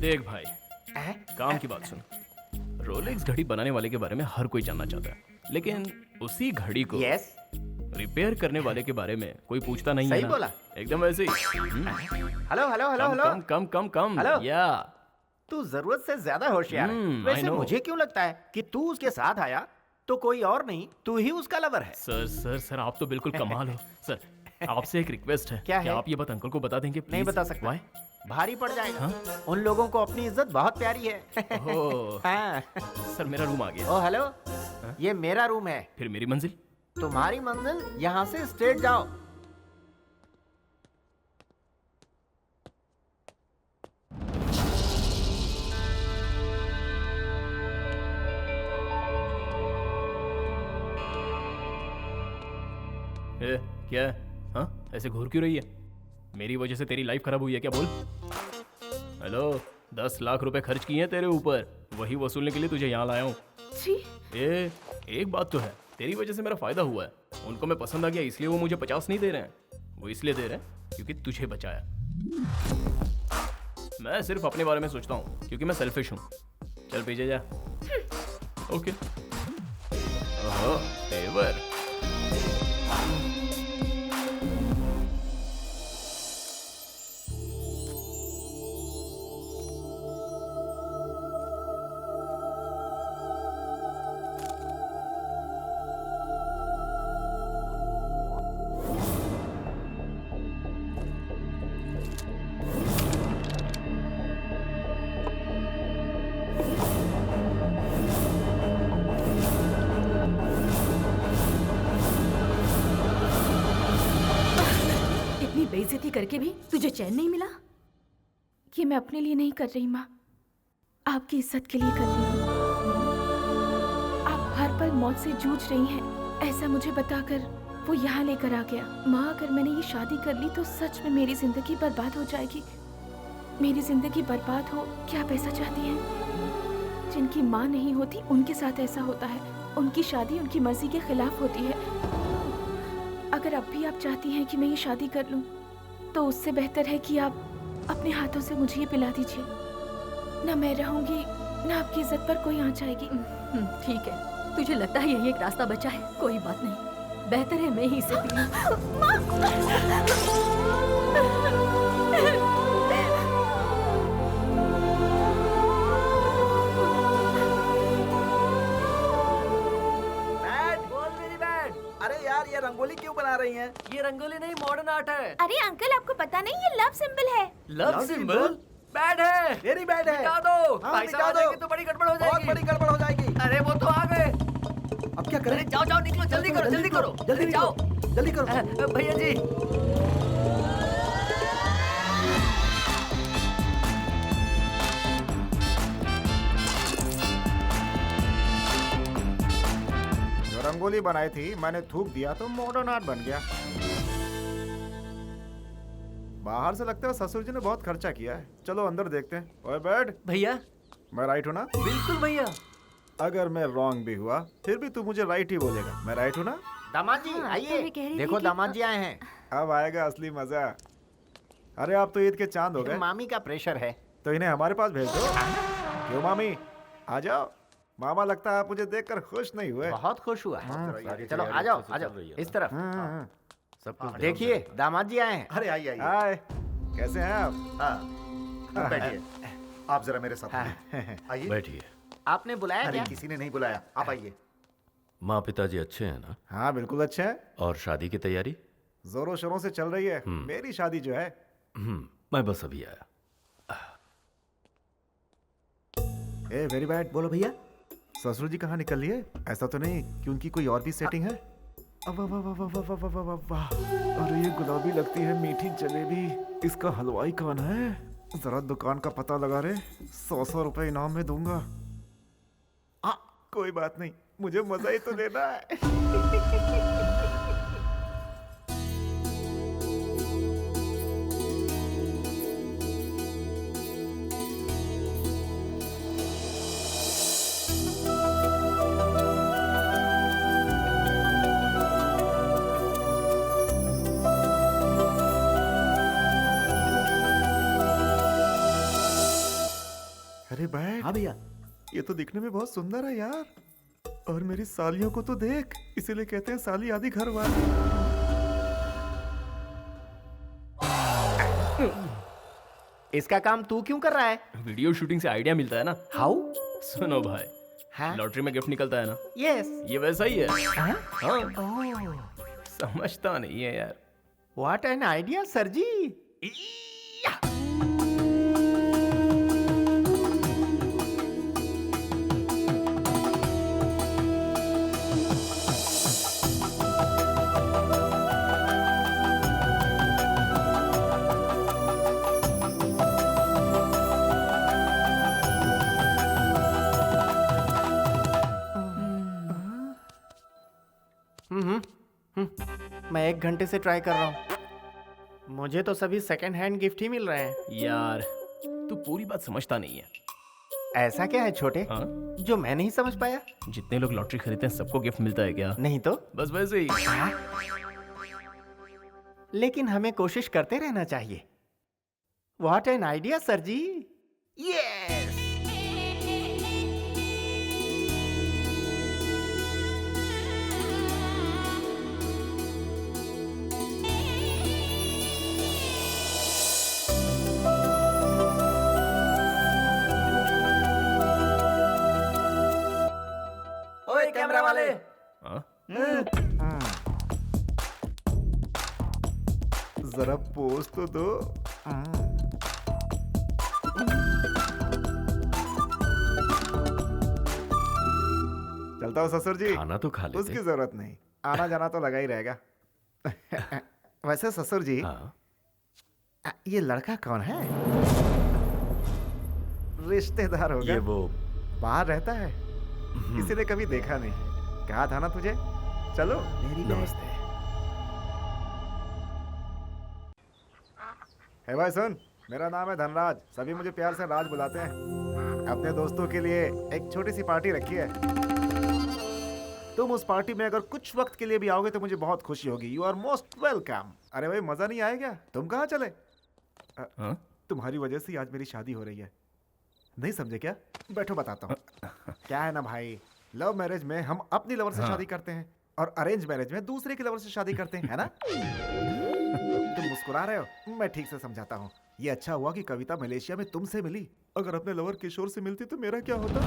देख भाई, काम की बात सुन। रोलेक्स घड़ी बनाने वाले के बारे में हर कोई जानना चाहता है, लेकिन उसी घड़ी को यस रिपेयर करने वाले के बारे में कोई पूछता नहीं है सही ना? बोला। एकदम ऐसे ही। Hello hello hello hello. Come come come come. Hello. या तू जरूरत से ज्यादा होशियार है। I वैसे know। मुझे क्यों लगता है कि तू उसके साथ आया तो कोई और नहीं, तू ही उसका लवर है। सर सर सर, आप तो बिल्कुल कमाल हो। सर, आपसे एक रिक्वेस्ट है। क्या है? आप ये बात अंकल को बता देंगे नहीं please? बता सकता। Why? भारी पड़ जाएगा। उन लोगों को अपनी इज्जत बहुत प्यारी है। ओह, हाँ। सर मेरा रूम आ गया। ओ हेलो, ये मेरा रूम है। फिर मेरी मंजिल? तुम्हारी मंजिल यहाँ से स्ट्रेट जाओ। ए, क्या है? हाँ, ऐसे घूर क्यों रही है? मेरी वजह से तेरी लाइफ खराब हुई है क्या? बोल। हेलो, 10 लाख रुपए खर्च किए हैं तेरे ऊपर, वही वसूलने के लिए तुझे यहाँ लाया हूँ। जी। एक बात तो है, तेरी वजह से मेरा फायदा हुआ है। उनको मैं पसंद आ गया, इसलिए वो मुझे 50 नहीं दे रहे हैं। वो इसलिए दे रहे हैं क्योंकि तुझे बचाया। मैं सिर्फ अपने बारे में सोचता हूँ क्योंकि मैं सेल्फिश हूँ। चल पीछे जा। ओके। ओहो, तेवर। इतनी बेइज्जती करके भी तुझे चैन नहीं मिला? ये मैं अपने लिए नहीं कर रही माँ, आपकी इज्जत के लिए कर रही हूँ। आप हर पल मौत से जूझ रही हैं, ऐसा मुझे बताकर वो यहाँ लेकर आ गया। माँ, अगर मैंने ये शादी कर ली तो सच में मेरी जिंदगी बर्बाद हो जाएगी। मेरी जिंदगी बर्बाद हो, क्या आप ऐसा चाहती हैं? जिनकी माँ नहीं होती उनके साथ ऐसा होता है। उनकी शादी उनकी मर्जी के खिलाफ होती है। अगर अब भी आप चाहती हैं कि मैं ये शादी कर लूं, तो उससे बेहतर है कि आप अपने हाथों से मुझे ये पिला दीजिए। ना मैं रहूंगी, ना आपकी इज्जत पर कोई आँच आएगी। ठीक है, तुझे लगता है यही एक रास्ता बचा है? कोई बात नहीं, बेहतर है मैं ही इसे पी लूं। अरे यार, ये रंगोली क्यों बना रही हैं? ये रंगोली नहीं, मॉडर्न आर्ट है। अरे अंकल, आपको पता नहीं ये लव सिंबल है। Love symbol? बैड है। वेरी बैड है। मिटा दो। हाँ, भाई मिटा साहब आ दो। जाएंगे तो बड़ी गड़बड़ हो जाएगी। बहुत बड़ी गड़बड़ हो जाएगी। अरे वो तो आ गए। अब क्या करें? अरे जाओ जाओ, निकलो, जल्दी करो, जल्दी करो, जल्दी जाओ, जल्दी करो। भैया जी। जो रंगोली बनाई थी मैंने थूक दिया तो मॉडर्न आर्ट बन गया। बाहर से लगता है ससुर जी ने बहुत खर्चा किया है। चलो अंदर देखते हैं। ओए बैठ। भैया, मैं राइट हूँ ना? बिल्कुल भैया। अगर मैं रॉन्ग भी हुआ फिर भी तू मुझे राइट ही बोलेगा। मैं राइट हूँ ना? दामाद जी आइए, देखो दामाद जी आए हैं। अब आएगा असली मजा। अरे आप तो ईद के चांद हो गए। मामी का प्रेशर है तो इन्हें हमारे पास भेज दो। क्यों मामी, आ जाओ। मामा लगता है आप मुझे देखकर खुश नहीं हुए। बहुत खुश हुआ। चलो आ जाओ, आ जाओ इस तरफ। सब कुछ देखिए दामाद जी आए हैं। अरे आइए आइए। हाय, कैसे हैं आप? हाँ, बैठिए। आप जरा मेरे साथ आइए। बैठिए। आपने बुलाया अरे क्या? किसी ने नहीं बुलाया, आप आइए। माँ पिताजी अच्छे हैं ना? हाँ बिल्कुल अच्छे हैं। और शादी की तैयारी? जोरों शोरों से चल रही है। मेरी शादी जो है मैं बस अभी आया। A very bad. बोलो भैया। ससुर जी कहाँ निकल लिए? ऐसा तो नहीं कि उनकी कोई और भी सेटिंग है? वाह वाह वाह वाह वाह वाह वाह वाह वाह। अरे ये गुलाबी लगती है मीठी जलेबी। इसका हलवाई कौन है? जरा दुकान का पता लगा रे। 100 रुपए इनाम में दूंगा। कोई बात नहीं, मुझे मजा ही तो लेना है। अरे बैठ। हाँ भैया। ये तो दिखने में बहुत सुंदर है यार। और मेरी सालियों को तो देख, इसीलिए कहते हैं साली आदि घर वाली। इसका काम तू क्यों कर रहा है? वीडियो शूटिंग से आइडिया मिलता है ना। हाउ? सुनो भाई, हाँ? लॉटरी में गिफ्ट निकलता है ना। यस। ये वैसा ही है। हाँ? हाँ। समझता नहीं है यार। व्हाट एन आइडिया सर जी। मैं 1 घंटे से ट्राई कर रहा हूँ। मुझे तो सभी सेकंड हैंड गिफ्ट ही मिल रहे हैं। यार तू पूरी बात समझता नहीं है। ऐसा क्या है छोटे? हाँ? जो मैं नहीं समझ पाया? जितने लोग लॉटरी खरीदते हैं सबको गिफ्ट मिलता है क्या? नहीं तो बस वैसे ही। लेकिन हमें कोशिश करते रहना चाहिए। What an idea sir ji. Yes. ओए कैमरा वाले। जरा पोज तो दो। चलता हूँ ससुर जी। खाना तो खा लेते। उसकी जरूरत नहीं, आना जाना तो लगा ही रहेगा। वैसे ससुर जी, ये लड़का कौन है? रिश्तेदार होगा। ये वो बाहर रहता है, इसीलिए कभी देखा नहीं। कहा था ना तुझे। चलो मेरी नमस्ते। है भाई सुन, मेरा नाम है धनराज, सभी मुझे प्यार से राज बुलाते हैं। अपने दोस्तों के लिए एक छोटी सी पार्टी रखी है। तुम उस पार्टी में अगर कुछ वक्त के लिए भी आओगे तो मुझे बहुत खुशी होगी। You are most welcome. अरे भाई मजा नहीं आएगा? तुम कहाँ चले? तुम्हारी वजह से आज मेरी शादी हो रही है। नहीं समझे क्या? बैठो बताता हूँ। क्या है ना भाई, लव मैरिज में हम अपनी लवर से शादी करते हैं और अरेंज मैरिज में दूसरे की लवर से शादी करते हैं, है ना? तुम मुस्कुरा रहे हो, मैं ठीक से समझाता हूँ। ये अच्छा हुआ कि कविता मलेशिया में तुमसे मिली। अगर अपने लवर किशोर से मिलती तो मेरा क्या होता?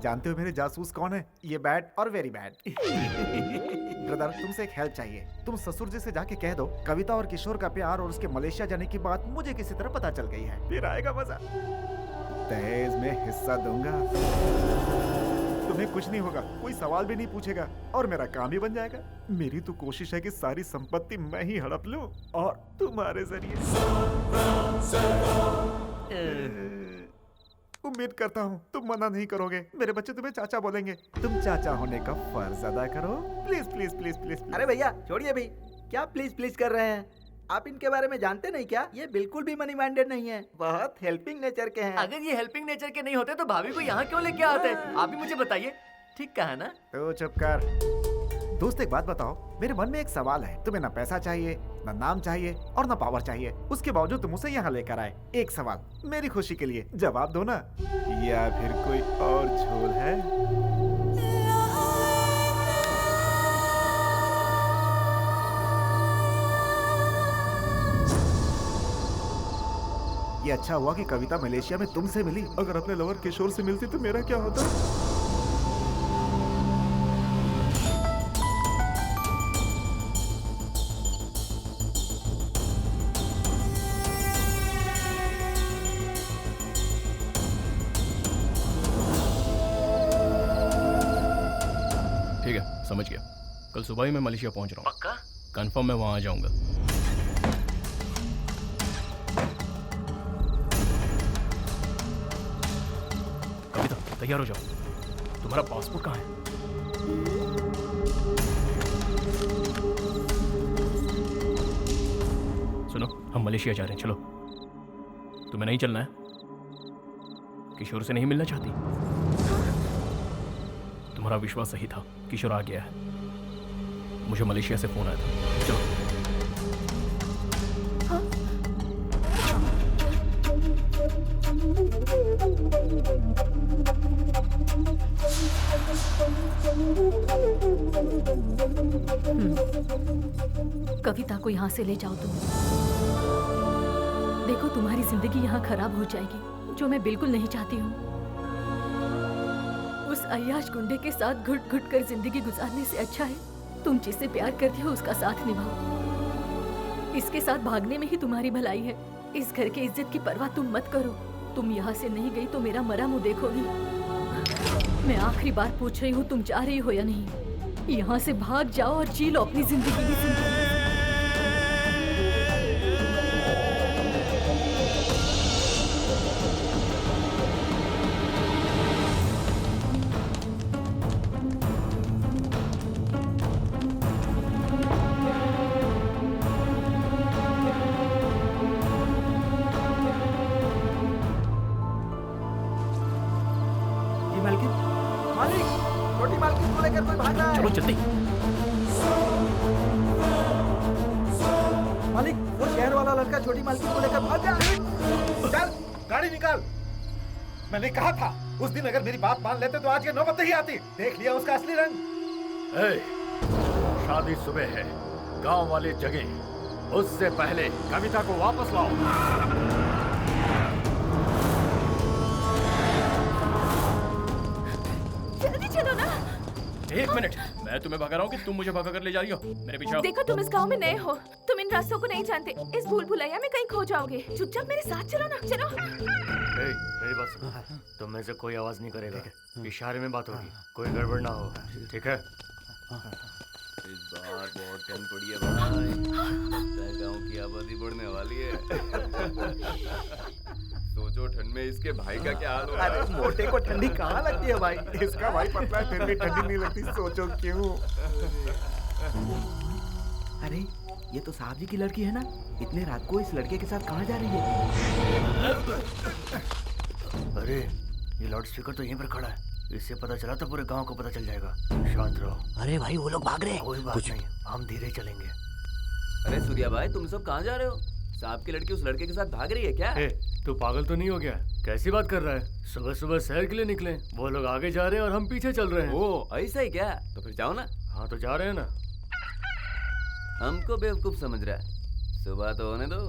जानते हो मेरे जासूस कौन है? ये बैड और वेरी बैड। ब्रदर तुमसे एक हेल्प चाहिए। तुम ससुर जी से जाके कह दो कविता और किशोर का प्यार और उसके मलेशिया जाने की बात मुझे किसी तरह पता चल गई है। फिर आएगा मजा। दहेज में हिस्सा दूंगा, तुम्हें कुछ नहीं होगा, कोई सवाल भी नहीं पूछेगा और मेरा काम ही बन जाएगा। मेरी तो कोशिश है कि सारी संपत्ति मैं ही हड़प लूं और तुम्हारे जरिए। उम्मीद करता हूँ तुम मना नहीं करोगे। मेरे बच्चे तुम्हें चाचा बोलेंगे। तुम चाचा होने का फर्ज अदा करो। Please please please please. अरे भैया छोड़िए भाई, क्या प्लीज प्लीज कर रहे हैं? आप इनके बारे में जानते नहीं क्या? ये बिल्कुल भी मनी माइंडेड नहीं है, बहुत हेल्पिंग नेचर के हैं। अगर ये हेल्पिंग नेचर के नहीं होते तो भाभी को यहाँ क्यों लेके आते? आप ही मुझे बताइए। ठीक कहा ना? तो चुप कर। दोस्त एक बात बताओ, मेरे मन में एक सवाल है। तुम्हें ना पैसा चाहिए, ना नाम चाहिए और ना पावर चाहिए, उसके बावजूद तुम उसे यहाँ लेकर आए। एक सवाल मेरी खुशी के लिए जवाब दो ना। या फिर कोई और झोल है? ये अच्छा हुआ कि कविता मलेशिया में तुमसे मिली। अगर अपने लवर किशोर से मिलती तो मेरा क्या होता? समझ गया। कल सुबह ही मैं मलेशिया पहुंच रहा हूँ। पक्का? कंफर्म मैं वहां आ जाऊंगा। कविता तैयार हो जाओ। तुम्हारा पासपोर्ट कहाँ है? सुनो, हम मलेशिया जा रहे हैं, चलो। तुम्हें नहीं चलना है? किशोर से नहीं मिलना चाहती? तुम्हारा विश्वास सही था, किशोर आ गया है। मुझे मलेशिया से फोन आया था, चलो। कविता को यहाँ से ले जाओ तुम। देखो तुम्हारी जिंदगी यहाँ खराब हो जाएगी, जो मैं बिल्कुल नहीं चाहती हूँ। उस अय्याश गुंडे के साथ घुट घुट कर जिंदगी गुजारने से अच्छा है तुम जिससे प्यार करती हो उसका साथ निभाओ। इसके साथ भागने में ही तुम्हारी भलाई है। इस घर की इज्जत की परवाह तुम मत करो। तुम यहाँ से नहीं गई तो मेरा मरा मुंह देखोगी। मैं आखिरी बार पूछ रही हूँ, तुम जा रही हो या नहीं? यहाँ से भाग जाओ और जी लो अपनी जिंदगी की जिंदगी। चलो जल्दी। मालिक, वो शहर वाला लड़का छोटी मालकिन को लेकर भाग गया। चल गाड़ी निकाल। मैंने कहा था उस दिन अगर मेरी बात मान लेते तो आज ये नौबत नहीं आती। देख लिया उसका असली रंग। शादी सुबह है, गांव वाले जगह। उससे पहले कविता को वापस लाओ। जल्दी चलो ना। एक मिनट, मैं तुम्हें भगा रहा हूँ कि तुम मुझे भगा कर ले जा रही हो? मेरे पीछे आओ। देखो तुम इस गांव में नए हो, तुम इन रास्तों को नहीं जानते। इस भूल भुलैया में कहीं खो जाओगे। चुपचाप मेरे साथ चलो ना, चलो। मेरी बात सुनो, तुम में से कोई आवाज नहीं करेगा। इशारे में बात होगी, कोई गड़बड़ ना हो, ठीक है? इस बार बहुत ठंड पड़ी है भाई। लगता है गाँव की आबादी बढ़ने वाली है। सोचो ठंड में इसके भाई का क्या हाल होगा। अरे मोटे को ठंडी कहाँ लगती है भाई? इसका भाई पतला है फिर भी ठंडी नहीं लगती। सोचो क्यों? अरे ये तो साहब जी की लड़की है ना। इतने रात को इस लड़के के साथ कहाँ जा रही है? अरे ये लाउड स्पीकर तो यहीं पर खड़ा है। इससे पता चला तो पूरे गांव को पता चल जाएगा। शांत रहो। अरे भाई वो लोग भाग रहे हैं। कोई बात नहीं, हम धीरे चलेंगे। अरे सूर्या भाई, तुम सब कहाँ जा रहे हो? साहब की लड़की उस लड़के के साथ भाग रही है क्या? तू पागल तो नहीं हो गया? कैसी बात कर रहा है? सुबह सुबह शहर के लिए निकले, वो लोग आगे जा रहे हैं और हम पीछे चल रहे हैं। ओ ऐसा ही क्या? तो फिर जाओ ना। हाँ तो जा रहे हैं ना। हमको बेवकूफ समझ रहा है? सुबह तो होने दो।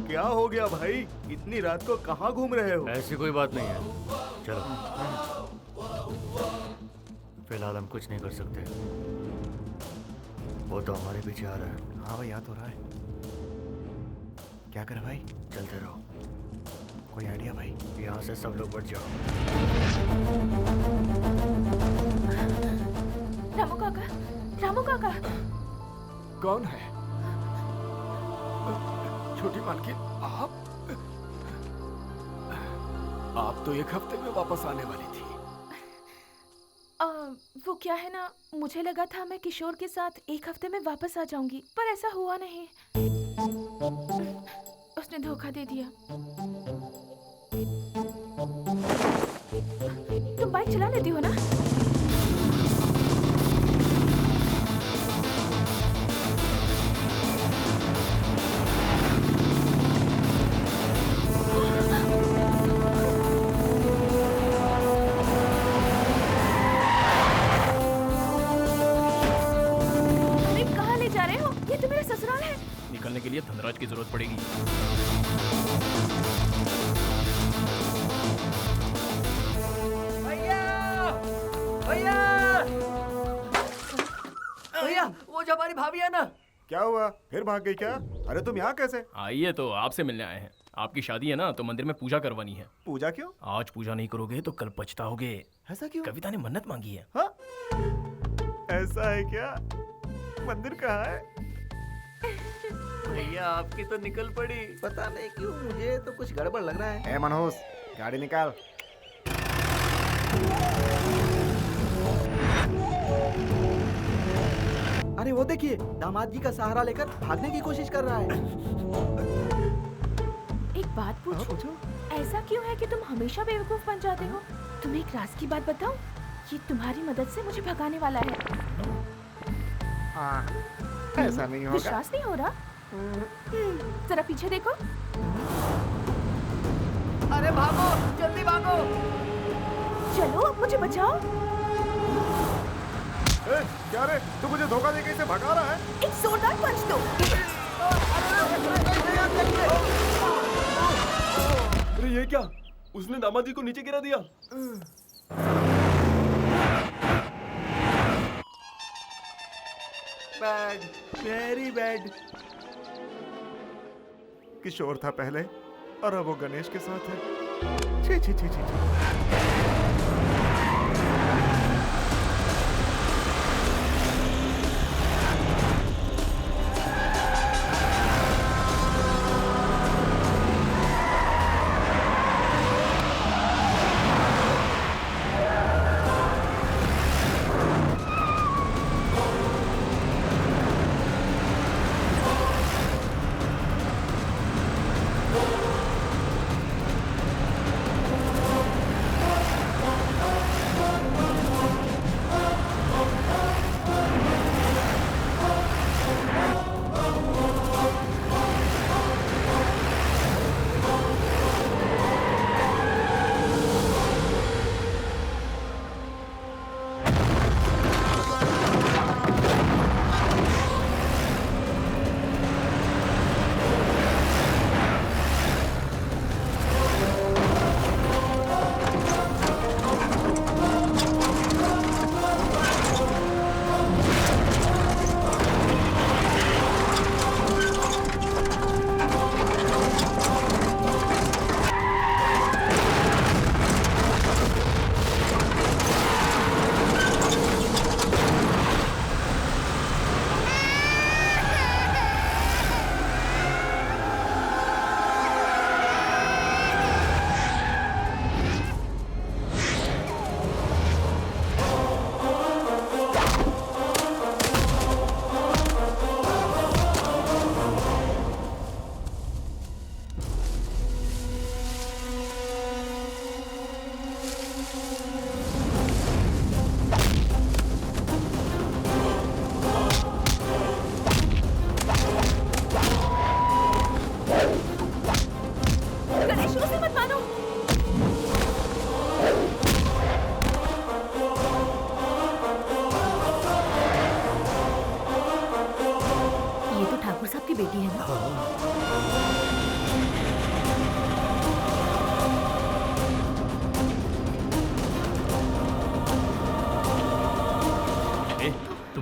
क्या हो गया भाई? इतनी रात को कहाँ घूम रहे हो? ऐसी कोई बात नहीं है, चलो। फिलहाल हम कुछ नहीं कर सकते। वो तो हमारे पीछे आ रहा है। हाँ भाई, आ तो रहा है। क्या करे भाई? चलते रहो। कोई आइडिया भाई? यहाँ से सब लोग बढ़ जाओ। रामू काका, रामू काका। कौन है? छोटी मालकिन, आप तो एक हफ्ते में वापस आने वाली थी। वो क्या है ना, मुझे लगा था मैं किशोर के साथ एक हफ्ते में वापस आ जाऊंगी, पर ऐसा हुआ नहीं। उसने धोखा दे दिया। तुम बाइक चला लेती हो ना? निकलने के लिए धनराज की जरूरत पड़ेगी। भैया भैया, वो जो हमारी भाभी है ना। क्या हुआ, फिर भाग गई क्या? अरे तुम यहाँ कैसे? आइए, तो आपसे मिलने आए हैं। आपकी शादी है ना, तो मंदिर में पूजा करवानी है। पूजा क्यों? आज पूजा नहीं करोगे तो कल पछताओगे। ऐसा क्यों? कविता ने मन्नत मांगी है। हाँ? ऐसा है क्या? मंदिर कहाँ है? भैया आपकी तो निकल पड़ी। पता नहीं क्यों मुझे तो कुछ गड़बड़ लग रहा है। ए मनोज, गाड़ी निकाल। अरे वो देखिए, दामाद जी का सहारा लेकर भागने की कोशिश कर रहा है। एक बात पूछूं? ऐसा क्यों है कि तुम हमेशा बेवकूफ बन जाते हो? तुम्हें एक राज की बात बताऊं? ये तुम्हारी मदद से मुझे भगाने वाला है। ऐसा नहीं होगा। विश्वास नहीं हो रहा? जरा पीछे देखो। अरे भागो, जल्दी भागो। चलो, मुझे बचाओ। क्या रे, तू मुझे धोखा देके इसे भगा रहा है? एक जोरदार पंच दो। अरे ये क्या? उसने दामाद जी को नीचे गिरा दिया। Bad, very bad. किशोर था पहले और अब वो गणेश के साथ है। छी छी छी छी छी।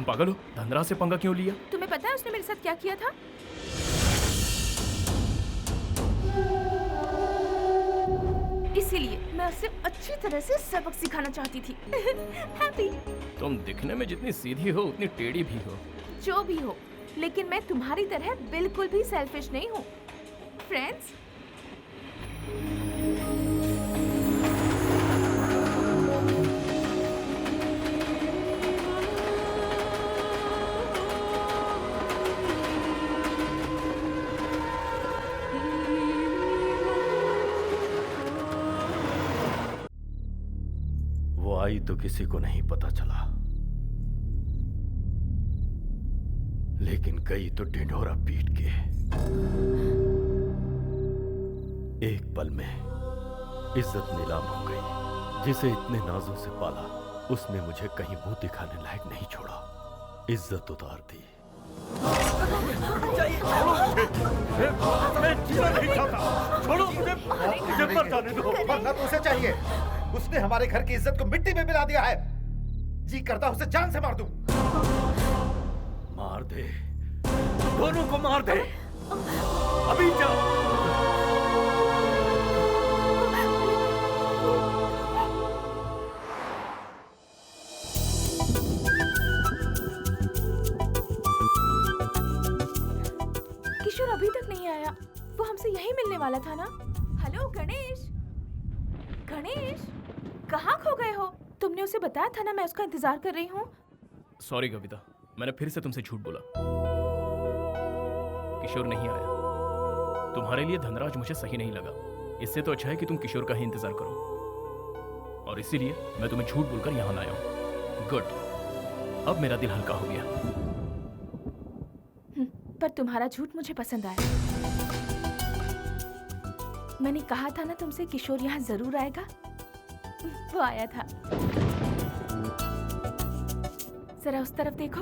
पागल हो? धनराज से पंगा क्यों लिया? तुम्हें पता है उसने मेरे साथ क्या किया था? इसीलिए मैं उसे अच्छी तरह से सबक सिखाना चाहती थी। हैप्पी। तुम दिखने में जितनी सीधी हो उतनी टेढ़ी भी हो। जो भी हो, लेकिन मैं तुम्हारी तरह बिल्कुल भी सेल्फिश नहीं हूँ। फ्रेंड्स, आई तो किसी को नहीं पता चला, लेकिन गई तो ढिंढोरा पीट के। एक पल में इज्जत नीलाम हो गई। जिसे इतने नाजों से पाला, उसने मुझे कहीं मुंह दिखाने लायक नहीं छोड़ा। इज्जत उतार दी। मैं जीना नहीं चाहता। छोड़ो मुझे, मुझे मर जाने दो। मरना तो उसे चाहिए। उसने हमारे घर की इज्जत को मिट्टी में मिला दिया है। जी करता उसे जान से मार दूं। मार दे, दोनों को मार दे, अभी जाओ। किशोर अभी तक नहीं आया। वो हमसे यही मिलने वाला था ना। हेलो गणेश, गणेश कहाँ खो गए हो? तुमने उसे बताया था ना मैं उसका इंतजार कर रही हूँ। सॉरी कविता, मैंने फिर से तुमसे झूठ बोला। किशोर नहीं आया। तुम्हारे लिए धनराज मुझे सही नहीं लगा। इससे तो अच्छा है कि तुम किशोर का ही इंतजार करो, और इसीलिए मैं तुम्हें झूठ बोलकर यहाँ लाया हूँ। गुड, अब मेरा दिल हल्का हो गया। पर तुम्हारा झूठ मुझे पसंद आया। मैंने कहा था ना तुमसे किशोर यहाँ जरूर आएगा। वो आया था। जरा उस तरफ देखो।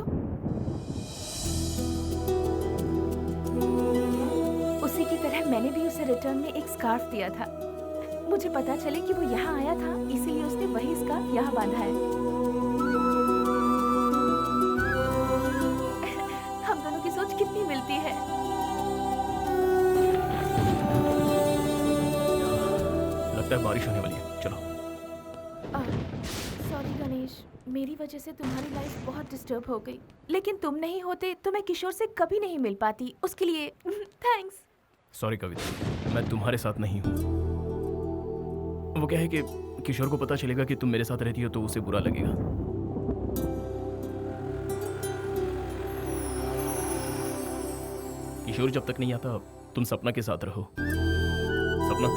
उसी की तरह मैंने भी उसे रिटर्न में एक स्कार्फ दिया था। मुझे पता चले कि वो यहाँ आया था, इसीलिए उसने वही स्कार्फ यहाँ बांधा है। हम दोनों की सोच कितनी मिलती है। लगता है बारिश होने वाली है। चलो। सॉरी गणेश, मेरी वजह से तुम्हारी लाइफ बहुत डिस्टर्ब हो गई। लेकिन तुम नहीं होते तो मैं किशोर से कभी नहीं मिल पाती। उसके लिए थैंक्स। सॉरी कविता, मैं तुम्हारे साथ नहीं हूँ। वो क्या है कि किशोर को पता चलेगा कि तुम मेरे साथ रहती हो तो उसे बुरा लगेगा। किशोर जब तक नहीं आता तुम सपना के साथ रहो। सपना,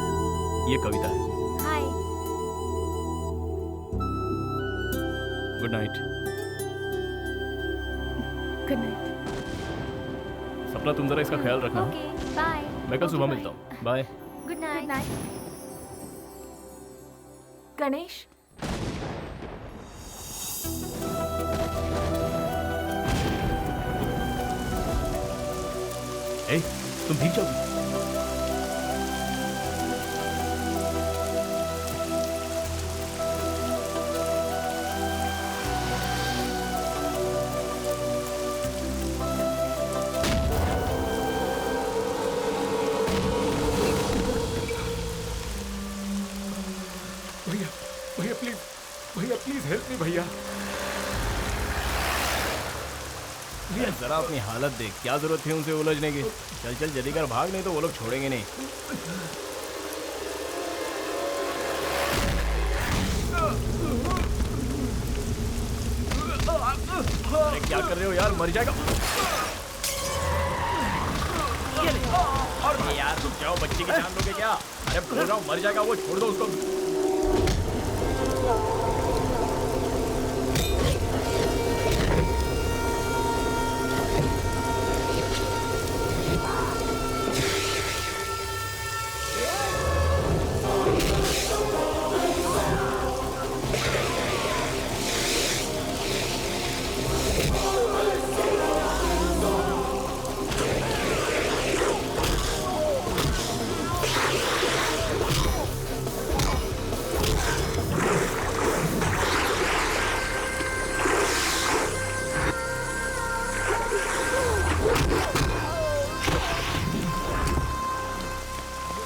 ये कविता है। Hi. Good night. Good night. Sapna, तुम जरा इसका ख्याल रखना। Okay, bye. मैं कल सुबह मिलता हूँ। बाय। Good night. गणेश, ए, तुम भीग जाओगी। भैया प्लीज हेल्प मी भैया। भैया जरा अपनी हालत देख, क्या जरूरत थी उनसे उलझने की। चल चल जल्दी कर, भाग, नहीं तो वो लोग छोड़ेंगे नहीं। अरे क्या कर रहे हो यार, मर जाएगा। अरे यार रुक जाओ, बच्चे की जान लोगे क्या? अरे बोल रहा हूँ मर जाएगा वो, छोड़ दो उसको।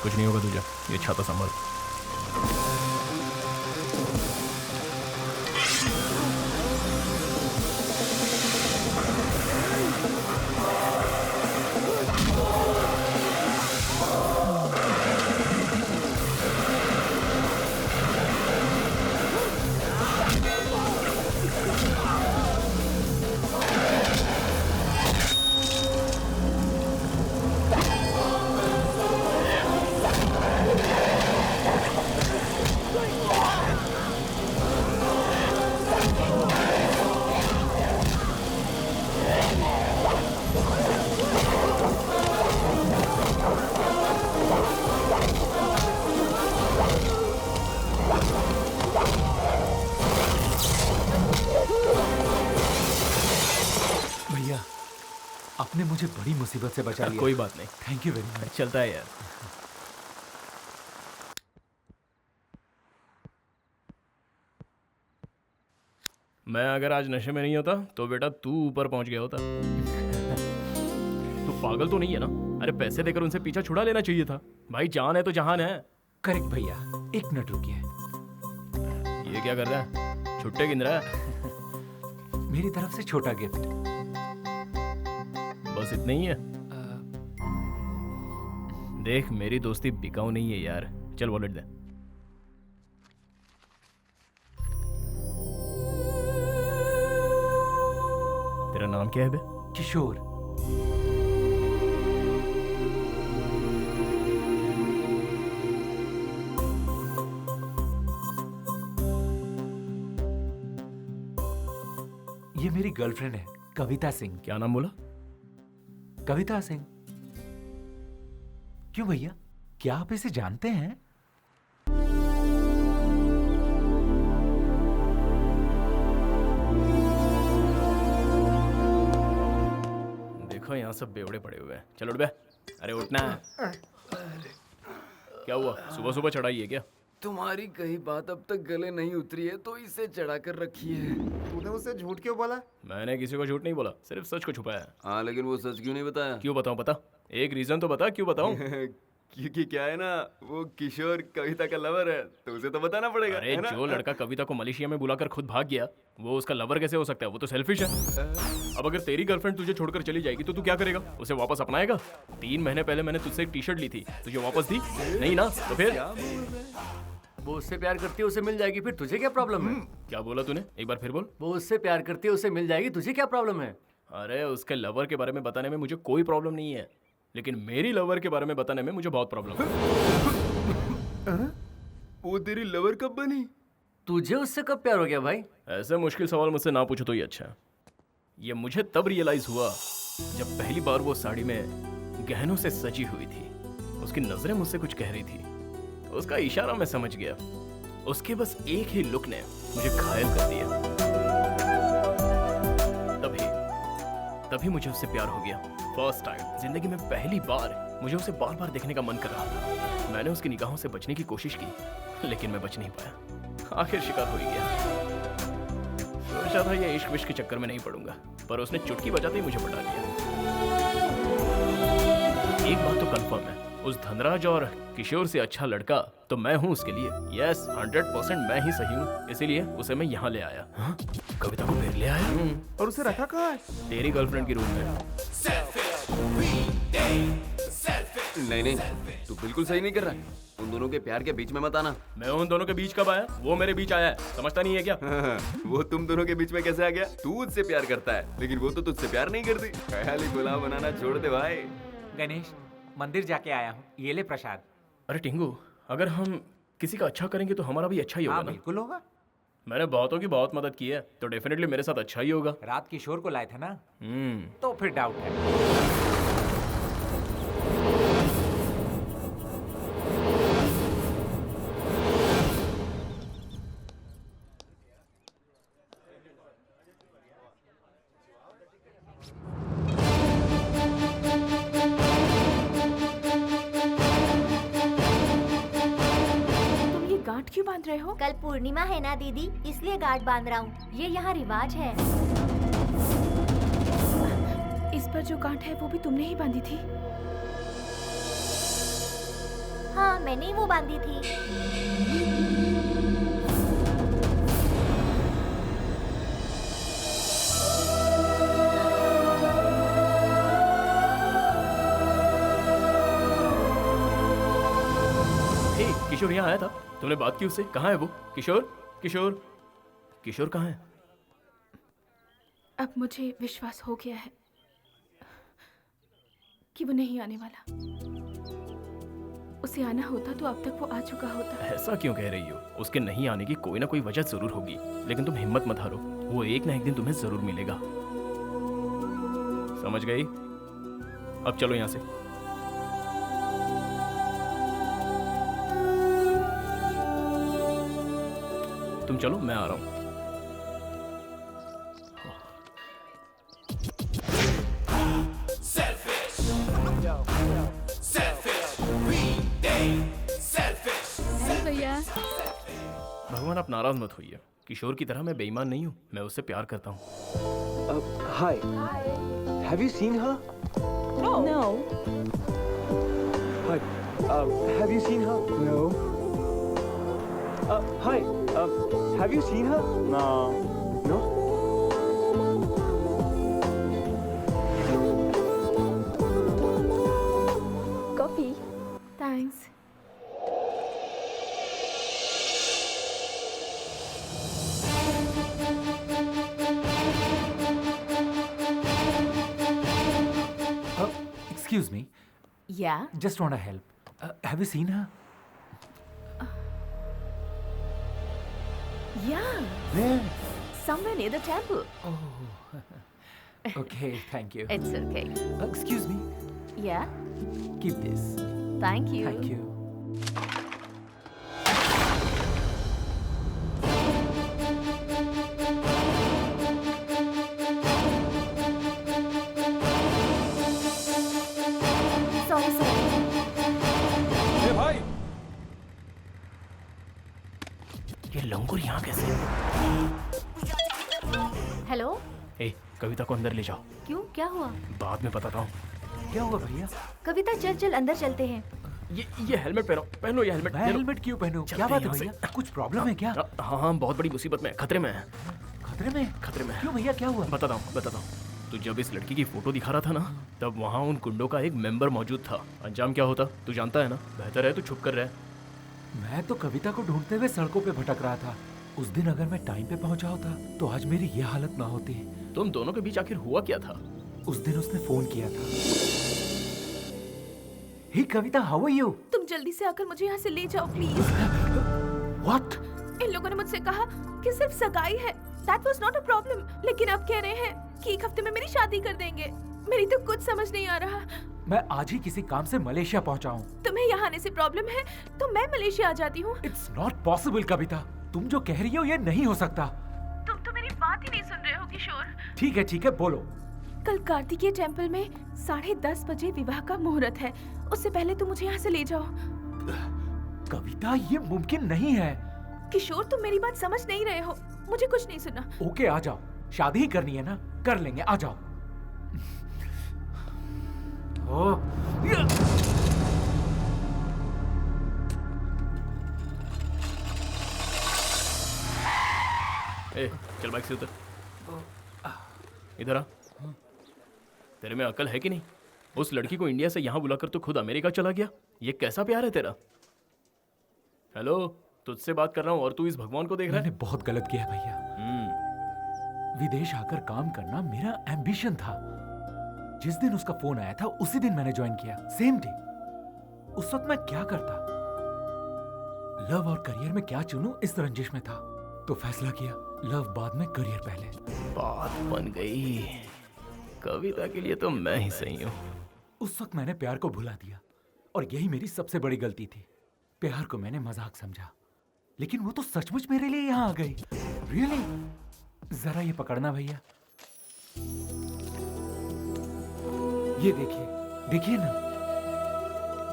कुछ नहीं होगा तुझे, ये छाता संभाल। आपने मुझे बड़ी मुसीबत से बचा लिया। कोई बात नहीं, थैंक यू वेरी मच। चलता है यार। मैं अगर आज नशे में नहीं होता तो बेटा तू ऊपर पहुंच गया होता। तू पागल तो नहीं है ना? अरे पैसे देकर उनसे पीछा छुड़ा लेना चाहिए था। भाई जान है तो जहान है। करेक्ट भैया, एक मिनट रुकिए। ये क्या कर रहा है? छुट्टे गिन रहा है? मेरी तरफ से छोटा गिफ्ट। बस इतना ही है? देख मेरी दोस्ती बिकाऊ नहीं है यार। चल वॉलेट दे। तेरा नाम क्या है बे? किशोर। ये मेरी गर्लफ्रेंड है, कविता सिंह। क्या नाम बोला? कविता सिंह। क्यों भैया, क्या आप इसे जानते हैं? देखो यहाँ सब बेवड़े पड़े हुए हैं। चलो उठ बे। अरे उठना है। क्या हुआ? सुबह सुबह चढ़ाई है क्या? तुम्हारी कही बात अब तक गले नहीं उतरी है तो इसे चढ़ा कर रखी है। तूने उससे झूठ क्यों बोला? मैंने किसी को झूठ नहीं बोला, सिर्फ सच को छुपाया। हाँ लेकिन वो सच क्यों नहीं बताया? क्यों बताऊं? बता, एक रीजन तो बता, क्यों बताऊं? क्योंकि क्या है ना, वो किशोर कविता का लवर है तो उसे तो बताना पड़ेगा। अरे जो लड़का कविता को मलेशिया में बुलाकर खुद भाग गया वो उसका लवर कैसे हो सकता है? वो तो सेल्फिश है। अब अगर तेरी गर्लफ्रेंड तुझे छोड़कर चली जाएगी तो तू क्या करेगा? उसे वापस अपनाएगा? 3 महीने पहले मैंने तुझसे एक टी शर्ट ली थी, तुझे वापस दी नहीं ना? तो फिर वो उससे प्यार करती है, उसे मिल जाएगी, फिर तुझे क्या प्रॉब्लम है? क्या बोला तूने? एक बार फिर बोल। वो उससे प्यार करती है, उसे मिल जाएगी, तुझे क्या प्रॉब्लम है? अरे उसके लवर के बारे में बताने में मुझे कोई प्रॉब्लम नहीं है, लेकिन मेरी लवर के बारे में बताने में मुझे बहुत प्रॉब्लम है। वो तेरी लवर कब बनी? तुझे उससे कब प्यार हो गया भाई? ऐसे मुश्किल सवाल मुझसे ना पूछो तो ही अच्छा है। ये मुझे तब रियलाइज हुआ जब पहली बार वो साड़ी में गहनों से सजी हुई थी। उसकी नजरें मुझसे कुछ कह रही थी, उसका इशारा मैं समझ गया। उसके बस एक ही लुक ने मुझे घायल कर दिया। तभी मुझे उससे प्यार हो गया। फर्स्ट टाइम जिंदगी में पहली बार मुझे उसे बार बार देखने का मन कर रहा था। मैंने उसकी निगाहों से बचने की कोशिश की, लेकिन मैं बच नहीं पाया। आखिर शिकार हो ही गया। सोचा था ये इश्क विश्क के चक्कर में नहीं पड़ूंगा, पर उसने चुटकी बजाते ही मुझे पटा दिया। एक बात तो कंफर्म है, उस धनराज और किशोर से अच्छा लड़का तो मैं हूँ उसके लिए। यस 100% मैं ही सही हूँ, इसीलिए उसे मैं यहाँ ले आया। हाँ? कविता को फिर ले आया? और उसे रखा कहाँ है? तेरी गर्लफ्रेंड की रूम में। नहीं तू बिल्कुल सही नहीं कर रहा है। उन दोनों के प्यार के बीच में मत आना। मैं उन दोनों के बीच कब आया? वो मेरे बीच आया है, समझता नहीं है क्या? वो तुम दोनों के बीच में कैसे आ गया? तू उससे प्यार करता है लेकिन वो तो तुझसे प्यार नहीं करती। खाली गुलाम बनाना छोड़ दे भाई। गणेश, मंदिर जाके आया हूँ, ये ले प्रसाद। अरे टिंगू, अगर हम किसी का अच्छा करेंगे तो हमारा भी अच्छा ही होगा ना? बिल्कुल होगा। मैंने बहुतों की बहुत मदद की है तो डेफिनेटली मेरे साथ अच्छा ही होगा। रात किशोर को लाए थे ना, तो फिर डाउट है। गांठ क्यों बांध रहे हो? कल पूर्णिमा है ना दीदी, इसलिए गांठ बांध रहा हूँ। ये यहाँ रिवाज है। इस पर जो गांठ है वो भी तुमने ही बांधी थी? हाँ मैंने ही वो बांधी थी। किशोर यहाँ आया था, तुमने बात की उससे? कहाँ है वो? किशोर किशोर किशोर कहाँ है? अब मुझे विश्वास हो गया है कि वो नहीं आने वाला। उसे आना होता तो अब तक वो आ चुका होता। ऐसा क्यों कह रही हो? उसके नहीं आने की कोई ना कोई वजह जरूर होगी, लेकिन तुम हिम्मत मत हारो, वो एक ना एक दिन तुम्हें जरूर मिलेगा। समझ गई? अब चलो यहाँ से। तुम चलो, मैं आ रहा हूं। भगवान आप नाराज मत होइए, किशोर की तरह मैं बेईमान नहीं हूँ, मैं उससे प्यार करता हूँ। Hi. Have you seen her? No. Hi. Have you seen her? No. Hi. Have you seen her? No. No? Coffee. Thanks. Excuse me. Yeah. Just want to help. Have you seen her? Yeah. Where? Somewhere near the temple. Oh. Okay, thank you. It's okay. Excuse me. Yeah. Keep this. Thank you. Thank you. Sorry, sorry. ए भाई, ये लंगूर यहाँ कैसे? हेलो, ए, कविता को अंदर ले जाओ। क्यों, क्या हुआ? बाद में बताता हूँ। क्या हुआ भैया? कविता चल चल अंदर चलते हैं। ये हेलमेट पहनो ये हेलमेट। मैं हेलमेट क्यों पहनूं? क्या बात है भैया? कुछ प्रॉब्लम है क्या? हाँ, बहुत बड़ी मुसीबत में, खतरे में है। खतरे में? खतरे में। क्यों भैया, क्या हुआ? बताता हूँ। तू जब इस लड़की की फोटो दिखा रहा था ना, तब वहाँ उन गुंडों का एक मेंबर मौजूद था। अंजाम क्या होता तू जानता है ना? बेहतर है तू छुप कर रहे। मैं तो कविता को ढूंढते हुए सड़कों पे भटक रहा था। उस दिन अगर मैं टाइम पे पहुंचा होता तो आज मेरी ये हालत ना होती। तुम दोनों के बीच आखिर हुआ क्या था? उस दिन उसने फोन किया था। हे कविता, हाउ आर यू? तुम जल्दी से आकर मुझे यहाँ से ले जाओ प्लीज। व्हाट? इन लोगों ने मुझसे कहा कि सिर्फ सगाई है। That was not a problem. लेकिन अब कह रहे हैं कि एक हफ्ते में मेरी शादी कर देंगे। मेरी तो कुछ समझ नहीं आ रहा। मैं आज ही किसी काम से मलेशिया पहुंचा हूँ। तुम्हें यहाँ आने से प्रॉब्लम है तो मैं मलेशिया आ जाती हूँ। It's not possible कविता। तुम जो कह रही हो ये नहीं हो सकता। तुम तो मेरी बात ही नहीं सुन रहे हो किशोर। ठीक है बोलो। कल कार्तिकेय टेम्पल में 10:30 बजे विवाह का मुहूर्त है। उससे पहले तुम मुझे यहाँ से ले जाओ। कविता, ये मुमकिन नहीं है। किशोर, तुम मेरी बात समझ नहीं रहे हो। मुझे कुछ नहीं सुनना। ओके, आ जाओ। शादी ही करनी है ना, कर लेंगे, आ जाओ। ए, चल बाइक से उतर। इधर आ। तेरे में अकल है कि नहीं? उस लड़की को इंडिया से यहाँ बुलाकर तो खुद अमेरिका चला गया। ये कैसा प्यार है तेरा? हेलो, तुझसे बात कर रहा हूँ और तू इस भगवान को देख रहा है? मैंने बहुत गलत किया भैया। विदेश आकर काम करना मेरा एम्बिशन था। जिस दिन उसका फोन आया था उसी दिन मैंने ज्वाइन किया, सेम डे। उस वक्त मैं क्या करता, लव और करियर में क्या चुनूं, इस रंजिश में था। तो फैसला किया, लव बाद में, करियर पहले। बात बन गई। कविता के लिए तो मैं ही सही हूँ। उस वक्त मैंने प्यार को भुला दिया और यही मेरी सबसे बड़ी गलती थी। प्यार को मैंने मजाक समझा, लेकिन वो तो सचमुच मेरे लिए यहाँ आ गई। रियली? जरा ये पकड़ना भैया। ये देखिए ना,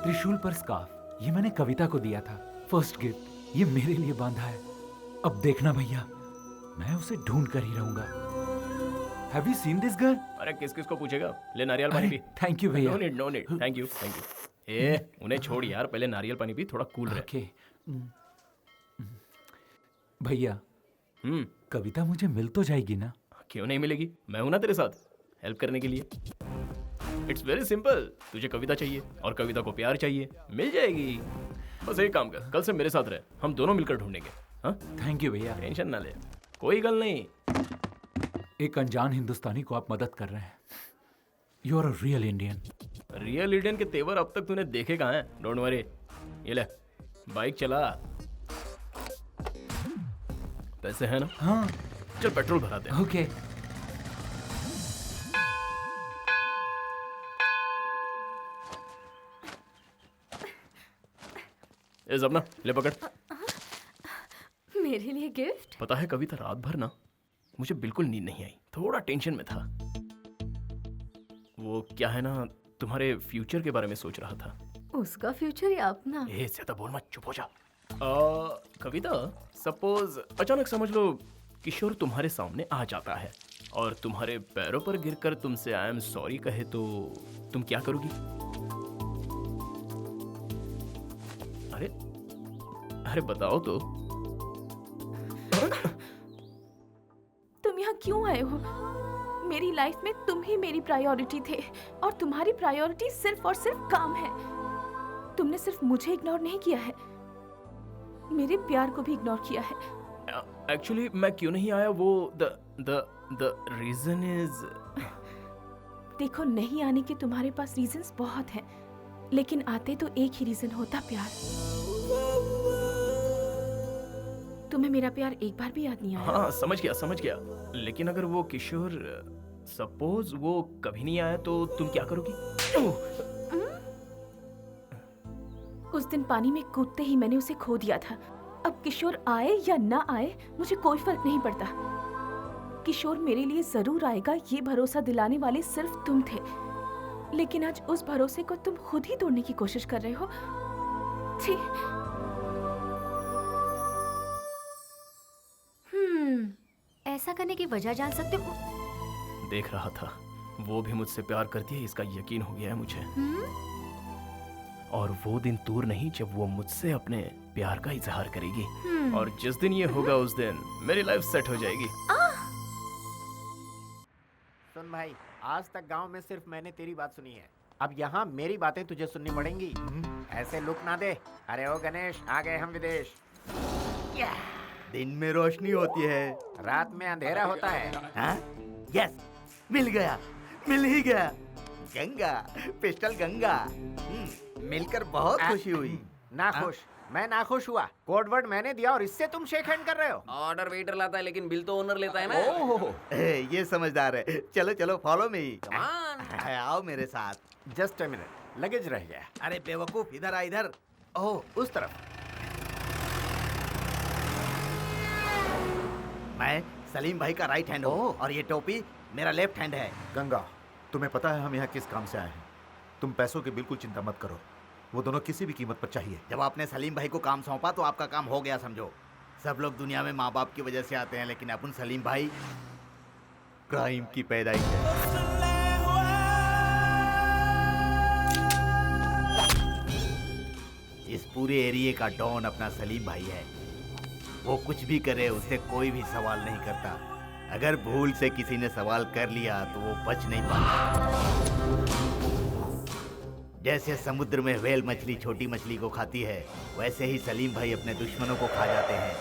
त्रिशूल पर स्कार्फ। ये मैंने कविता को दिया था, फर्स्ट गिफ्ट। ये मेरे लिए बांधा है। अब देखना भैया, मैं उसे ढूंढ कर ही रहूंगा। Have you seen this girl? अरे किस को पूछेगा? ले नारियल पानी पी। थैंक यू भैया। No need. Thank you. ए, उन्हें छोड़ यार, पहले नारियल पानी पी, थोड़ा कूल रहे। भैया, कविता मुझे मिल तो जाएगी ना? क्यों नहीं मिलेगी? मैं हूं ना तेरे साथ हेल्प करने के लिए। It's very simple. तुझे कविता चाहिए और कविता को प्यार चाहिए, मिल जाएगी। बस एक काम कर, कल से मेरे साथ रहे, हम दोनों मिलकर ढूंढेंगे। हाँ? थैंक यू भैया। टेंशन ना ले, कोई गल नहीं। एक अनजान हिंदुस्तानी को आप मदद कर रहे हैं। You are a real Indian. Real Indian के तेवर अब तक तूने देखे कहाँ हैं? Don't worry. ये ले, बाइक चला। पैसे है ना? हाँ। चल पेट्रोल भराते हैं। ओके। ए ज़बना, ले पकड़। मेरे लिए गिफ्ट? पता है कविता, रात भर ना मुझे बिल्कुल नींद नहीं आई, थोड़ा टेंशन में था। वो क्या है ना, तुम्हारे फ्यूचर के बारे में सोच रहा था। उसका फ्यूचर या अपना? ए ज्यादा बोल मत, चुप हो जा। कविता, सपोज अचानक समझ लो किशोर तुम्हारे सामने आ जाता है और तुम्हारे पैरों पर गिरकर तुमसे आई एम सॉरी कहे तो तुम क्या करोगी? अरे अरे बताओ तो। तुम यहाँ क्यों आए हो? मेरी लाइफ में तुम ही मेरी प्रायोरिटी थे और तुम्हारी प्रायोरिटी सिर्फ और सिर्फ काम है। तुमने सिर्फ मुझे इग्नोर नहीं किया है, मेरे प्यार को भी इग्नोर किया है। एक्चुअली मैं क्यों नहीं आया वो द रीजन इज। देखो, नहीं आने के तुम्हारे पास रीजंस बहुत हैं, लेकिन आते तो एक ही रीजन होता, प्यार। तुम्हें मेरा प्यार एक बार भी याद नहीं आया? हाँ समझ गया। लेकिन अगर वो किशोर सपोज वो कभी नहीं आया तो तुम क्या करोगी? उस दिन पानी में कूदते ही मैंने उसे खो दिया था। अब किशोर आए या ना आए मुझे कोई फर्क नहीं पड़ता। किशोर मेरे लिए जरूर आएगा, ये भरोसा दिलाने वाले सिर्फ तुम थे। लेकिन आज उस भरोसे को तुम खुद ही तोड़ने की कोशिश कर रहे हो। छी। ऐसा करने की वजह जान सकते हो? देख रहा था, वो भी मुझसे प्यार करती है, इसका यकीन हो गया है मुझे। और वो दिन दूर नहीं जब वो मुझसे अपने प्यार का इजहार करेगी। और जिस दिन ये होगा उस दिन मेरी लाइफ सेट हो जाएगी। सुन भाई, आज तक गांव में सिर्फ मैंने तेरी बात सुनी है, अब यहाँ मेरी बातें तुझे सुननी पड़ेंगी। ऐसे लुक ना दे। अरे ओ गणेश, आ गए हम विदेश। दिन में रोशनी होती है, रात में अंधेरा होता है। हाँ? यस, मिल ही गया। गंगा, पिस्टल गंगा। मिलकर बहुत खुशी हुई। नाखुश? मैं नाखुश हुआ? कोड वर्ड मैंने दिया और इससे तुम शेक हैंड कर रहे हो? ऑर्डर वेटर लाता है लेकिन बिल तो ओनर लेता है ना। ओह, ये समझदार है। चलो फॉलो मी। आओ मेरे साथ। जस्ट अ मिनट, लगेज रह गया। अरे बेवकूफ, इधर आ इधर। ओह, उस तरफ। मैं सलीम भाई का राइट हैंड हूँ और ये टोपी मेरा लेफ्ट हैंड है। गंगा, तुम्हें पता है हम यहाँ किस काम से आए हैं? तुम पैसों की बिल्कुल चिंता मत करो, वो दोनों किसी भी कीमत पर चाहिए। जब आपने सलीम भाई को काम सौंपा तो आपका काम हो गया समझो। सब लोग दुनिया में माँ बाप की वजह से आते हैं, लेकिन अपन सलीम भाई क्राइम की पैदाइश है। इस पूरे एरिया का डॉन अपना सलीम भाई है। वो कुछ भी करे उससे कोई भी सवाल नहीं करता। अगर भूल से किसी ने सवाल कर लिया तो वो बच नहीं पाता। जैसे समुद्र में व्हेल मछली छोटी मछली को खाती है, वैसे ही सलीम भाई अपने दुश्मनों को खा जाते हैं।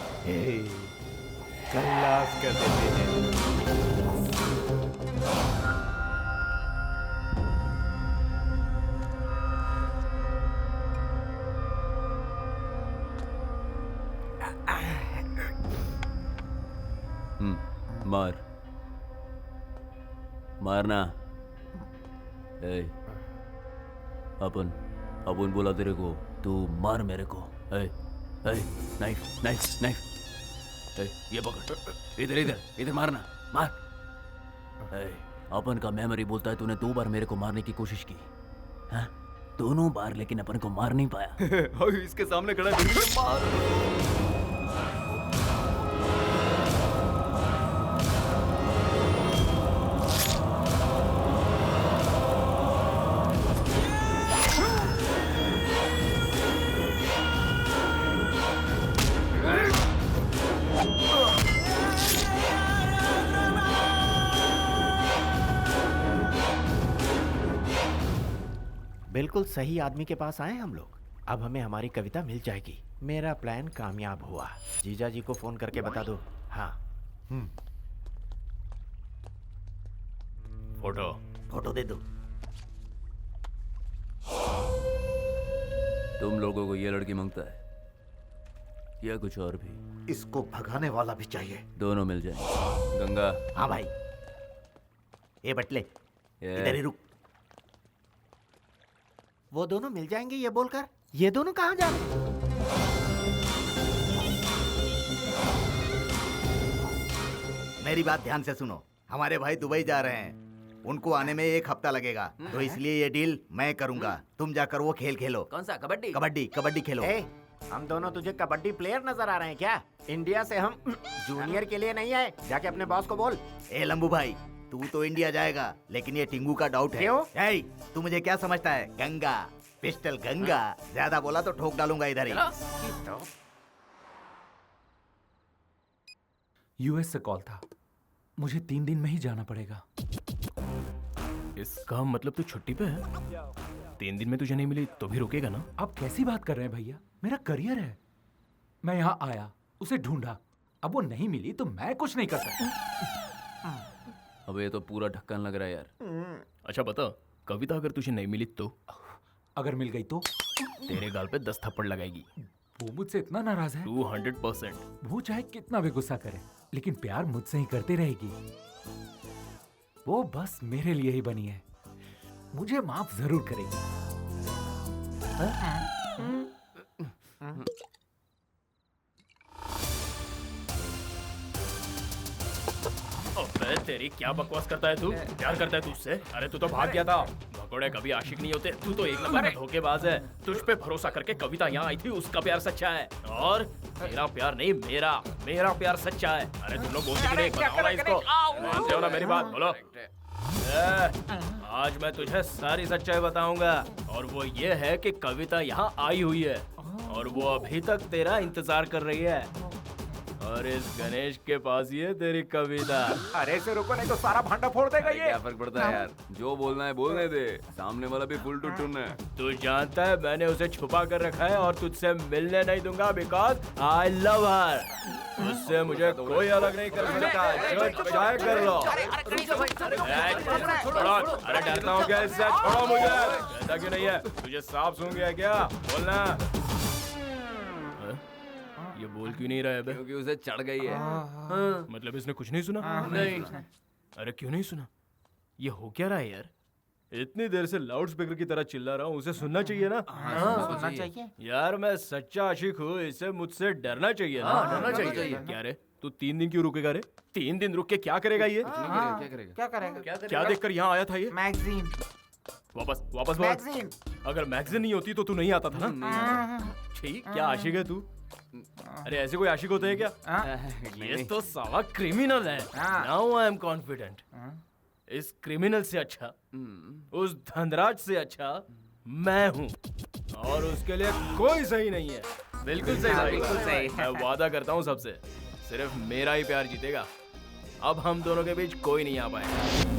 खल्लास कर देते हैं। मारना। अपन बोला तेरे को, तू मार मेरे को। नाइफ। ये पकड़, इधर मारना, मार। अपन का मेमोरी बोलता है तूने 2 बार मेरे को मारने की कोशिश की, हाँ? दोनों बार, लेकिन अपन को मार नहीं पाया। इसके सामने खड़ा है, मार। बिल्कुल सही आदमी के पास आए हम लोग। अब हमें हमारी कविता मिल जाएगी। मेरा प्लान कामयाब हुआ। जीजा जी को फोन करके बता दो। हाँ। फोटो दे दो। तुम लोगों को ये लड़की मांगता है या कुछ और भी? इसको भगाने वाला भी चाहिए। दोनों मिल जाए। गंगा। हाँ भाई। ये बटले, इधर ही रुक। वो दोनों मिल जाएंगे ये बोलकर ये दोनों कहाँ जा रहे? मेरी बात ध्यान से सुनो। हमारे भाई दुबई जा रहे हैं, उनको आने में 1 हफ्ता लगेगा, तो इसलिए ये डील मैं करूंगा। तुम जाकर वो खेल खेलो। कौन सा? कबड्डी? कबड्डी खेलो। हम दोनों तुझे कबड्डी प्लेयर नजर आ रहे हैं क्या? इंडिया से हम जूनियर के लिए नहीं आए। जाके अपने बॉस को बोल। ए लंबू भाई, तू तो इंडिया जाएगा, लेकिन ये टिंगू का डाउट है। क्यों? ए, तू मुझे क्या समझता है? गंगा, पिस्टल गंगा। ज्यादा बोला तो ठोक डालूंगा इधर ही। यूएस से कॉल था, मुझे 3 दिन में ही जाना पड़ेगा। इसका मतलब तू छुट्टी पे है? 3 दिन में तुझे नहीं मिली तो भी रुकेगा ना? आप कैसी बात कर रहे हैं भैया? मेरा करियर है। मैं यहाँ आया, उसे ढूंढा, अब वो नहीं मिली तो मैं कुछ नहीं कर सकता। अब ये तो पूरा ढक्कन लग रहा है यार। अच्छा बता, कविता अगर तुझे नहीं मिली तो? अगर मिल गई तो? तेरे गाल पे 10 थप्पड़ लगाएगी। वो मुझसे इतना नाराज है? 200%। वो चाहे कितना भी गुस्सा करे, लेकिन प्यार मुझसे ही करती रहेगी। वो बस मेरे लिए ही बनी है, मुझे माफ जरूर करेगी। अबे तेरी क्या बकवास करता है तू? प्यार करता है तू उससे? अरे तू तो भाग गया था। भगोड़े कभी आशिक नहीं होते। तू तो एक नंबर का धोखेबाज है। तुझ पे भरोसा करके कविता यहाँ आई थी, उसका प्यार सच्चा है। और तेरा प्यार नहीं, मेरा प्यार सच्चा है। अरे तुम लोग बोलते नहीं, बताओ ना इसको। मानते हो ना मेरी बात? बोलो। आज मैं तुझे सारी सच्चाई बताऊंगा, और वो ये है कि कविता यहाँ आई हुई है और वो अभी तक तेरा इंतजार कर रही है। और इस गणेश के पास ही है तेरी कविता। अरे इसे रुको, नहीं तो सारा भांडा फोड़ देगा ये। क्या फर्क पड़ता है यार, जो बोलना है बोलने दे। सामने वाला भी फुल टू टून है। तू जानता है मैंने उसे छुपा कर रखा है और तुझसे मिलने नहीं दूंगा, बिकॉज आई लव हर। उससे मुझे कोई अलग नहीं कर सकता। जो चाहे कर लो। अरे डरता हूँ क्या इससे? छोड़ो मुझे। ऐसा क्यों नहीं है? तुझे सांप सूंघ गया क्या? बोलना। ये बोल क्यों नहीं रहा है बे? क्योंकि उसे चढ़ गई है। मतलब इसने कुछ नहीं सुना? नहीं। अरे क्यों नहीं सुना? ये हो क्या रहा है यार? इतनी देर से लाउड स्पीकर की तरह चिल्ला रहा हूँ, उसे सुनना चाहिए ना? सुनना चाहिए यार मैं सच्चा आशिक हूँ, इसे मुझसे डरना चाहिए ना? डरना चाहिए। क्या रे, तू 3 दिन क्यों रुकेगा रे? 3 दिन रुक के क्या करेगा ये? क्या करेगा? क्या देखकर यहाँ आया था ये? मैगजीन। वापस बोल। मैगजीन। अगर मैगजीन नहीं होती तो तू नहीं आता था ना? ठीक, क्या आशिक है तू? अरे ऐसे कोई आशिक होते हैं क्या? ये तो साला क्रिमिनल है। Now I am confident. इस क्रिमिनल से अच्छा, उस धनराज से अच्छा मैं हूँ, और उसके लिए कोई सही नहीं है। बिल्कुल सही भाई, बिल्कुल सही। मैं वादा करता हूँ सबसे, सिर्फ मेरा ही प्यार जीतेगा। अब हम दोनों के बीच कोई नहीं आ पाएगा।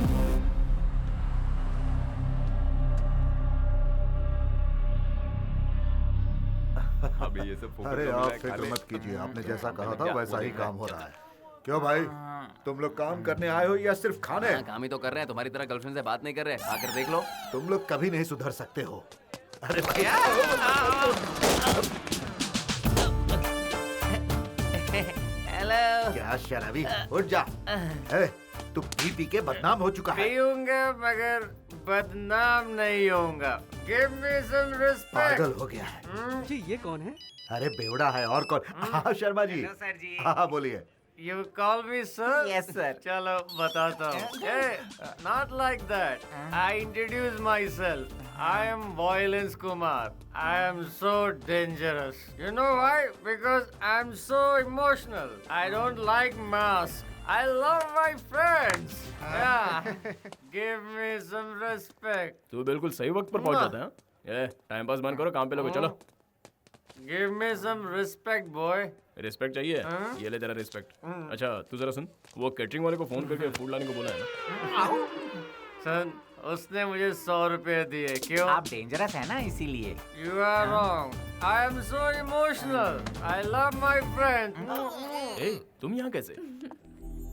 अभी ये सब अरे आप फिक्र मत कीजिए, आपने जैसा कहा था वैसा ही काम हो रहा है। क्यों भाई, तुम लोग काम करने आए हो या सिर्फ खाने? काम ही तो कर रहे हैं, तुम्हारी तरह गर्लफ्रेंड से बात नहीं कर रहे। आकर देख लो। तुम लोग कभी नहीं सुधर सकते हो। अरे भाई हेलो। क्या शराबी, उठ जा। तू पी के बदनाम हो चुका है। पीऊंगा मगर बदनाम नहीं होऊंगा। Give me some respect। पागल हो गया है। जी ये कौन है? अरे बेवड़ा है और कौन? हाँ शर्मा जी। हेलो सर जी। हाँ बोलिए। You call me sir? Yes sir। चलो बताता हूँ। Hey, not like that। I introduce myself। I am Violence Kumar। I am so dangerous। You know why? Because I'm so emotional। I don't like masks। I love my friends। Yeah। Give me some respect। तू बिल्कुल सही वक्त पर पहुंच जाता है। टाइम पास बंद करो, काम पे लगो। चलो। Give me some respect boy। Respect चाहिए? ये ले तेरा रिस्पेक्ट। अच्छा तू जरा सुन, वो कैटरिंग वाले को फोन करके फूड लाने को बोला है ना? सन, उसने मुझे 100 रुपए दिए। क्यों? आप डेंजरस है ना, इसीलिए। You are wrong। I am so emotional। I love my friend। ए, तुम यहाँ कैसे?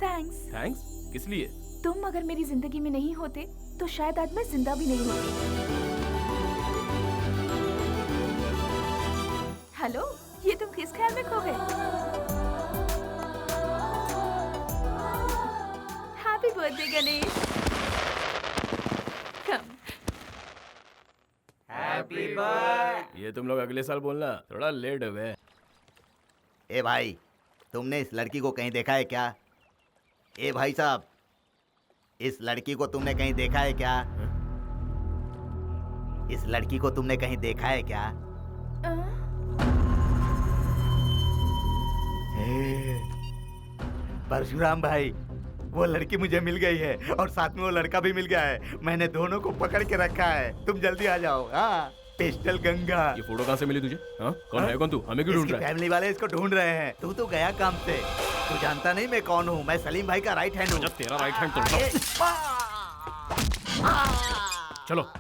थैंक्स। थैंक्स? किस लिए? तुम अगर मेरी जिंदगी में नहीं होते तो शायद आज मैं जिंदा भी नहीं होती। हेलो, ये तुम किस ख्याल में खो गए? Happy birthday Ganesh. Happy birthday. ये तुम लोग अगले साल बोलना, थोड़ा लेट हुए। ए भाई, तुमने इस लड़की को कहीं देखा है क्या? ए भाई साहब, इस लड़की को तुमने कहीं देखा है क्या? इस लड़की को तुमने कहीं देखा है क्या? परशुराम भाई, वो लड़की मुझे मिल गई है और साथ में वो लड़का भी मिल गया है। मैंने दोनों को पकड़ के रखा है। तुम जल्दी आ जाओ। हाँ, पेस्टल गंगा। ये फोटो कहाँ से मिली तुझे? हाँ? कौन है कौन तू? हमें क्यों ढूंढ रहा है? फैमिली वाले इसको ढूंढ रहे हैं। तू तो गया काम से। तू जानता नहीं मैं कौन हूँ? मैं सलीम भाई का राइट हैंड हूँ। तेरा राइट हैंड तोड़। चलो।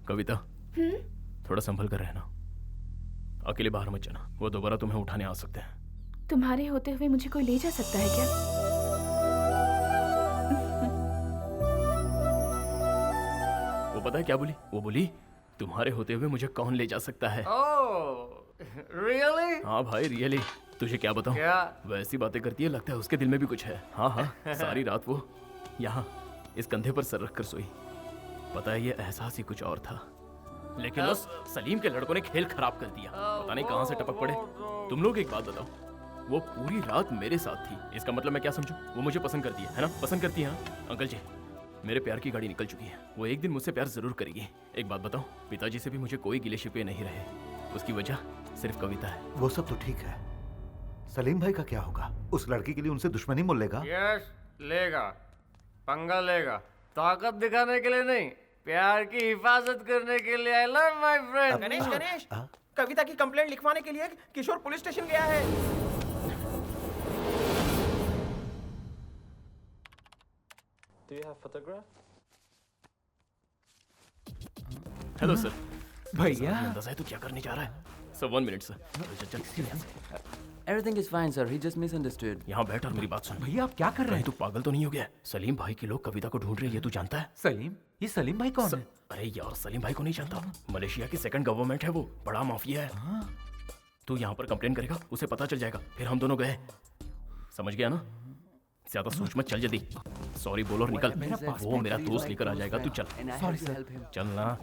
कविता, थोड़ा संभल कर रहना। अकेले बाहर मत जाना, वो दोबारा तुम्हें उठाने आ सकते हैं। तुम्हारे होते हुए मुझे कोई ले जा सकता है क्या? वो पता है क्या बोली? वो बोली तुम्हारे होते हुए मुझे कौन ले जा सकता है। रियली? हाँ भाई रियली। तुझे क्या बताऊं? क्या? वैसी बातें करती है, लगता है उसके दिल में भी कुछ है। हाँ हाँ, सारी रात वो यहाँ इस कंधे पर सर रखकर सोई। पता है ये एहसास ही कुछ और था, लेकिन उस सलीम के लड़कों ने खेल खराब कर दिया। पता नहीं कहां से टपक पड़े। तुम लोग एक बात बताओ, वो पूरी रात मेरे साथ थी। इसका मतलब मैं क्या समझूं? वो मुझे पसंद करती है ना? पसंद करती है। अंकल जी, मेरे प्यार की गाड़ी निकल चुकी है। वो एक दिन मुझसे प्यार जरूर करेगी। एक बात बताओ, पिताजी से भी मुझे कोई गिले शिकवे नहीं रहे। उसकी वजह सिर्फ कविता है। वो सब तो ठीक है, सलीम भाई का क्या होगा? उस लड़की के लिए उनसे दुश्मनी मोल लेगा? यस, लेगा, पंगा लेगा। ताकत दिखाने के लिए नहीं, प्यार की हिफाजत करने के लिए। I love my friend. Ganesh, Ganesh, Kavita की कंप्लेंट लिखवाने के लिए किशोर पुलिस स्टेशन गया है। Do you have photograph? Hello sir. भैया, अंदाजा है तू क्या करने जा रहा है? Sir 1 minute sir. चल। Everything is fine, sir. He just misunderstood. यहाँ बैठ और मेरी बात सुन। भैया आप क्या कर रहे हैं? तू पागल तो नहीं हो गया? सलीम भाई के लोग कविता को ढूंढ रहे हैं, ये तू जानता है? सलीम? ये सलीम भाई कौन है? अरे यार, सलीम भाई को नहीं जानता? मलेशिया की सेकंड गवर्नमेंट है वो, बड़ा माफिया है। तू यहाँ पर कंप्लेन करेगा, उसे पता चल जाएगा, फिर हम दोनों गए। समझ गया ना? ज्यादा सोच मत, चल जल्दी। सॉरी बोल और निकल। वो मेरा दोस्त लेकर आ जाएगा, तू चल। Sorry sir. चल ना।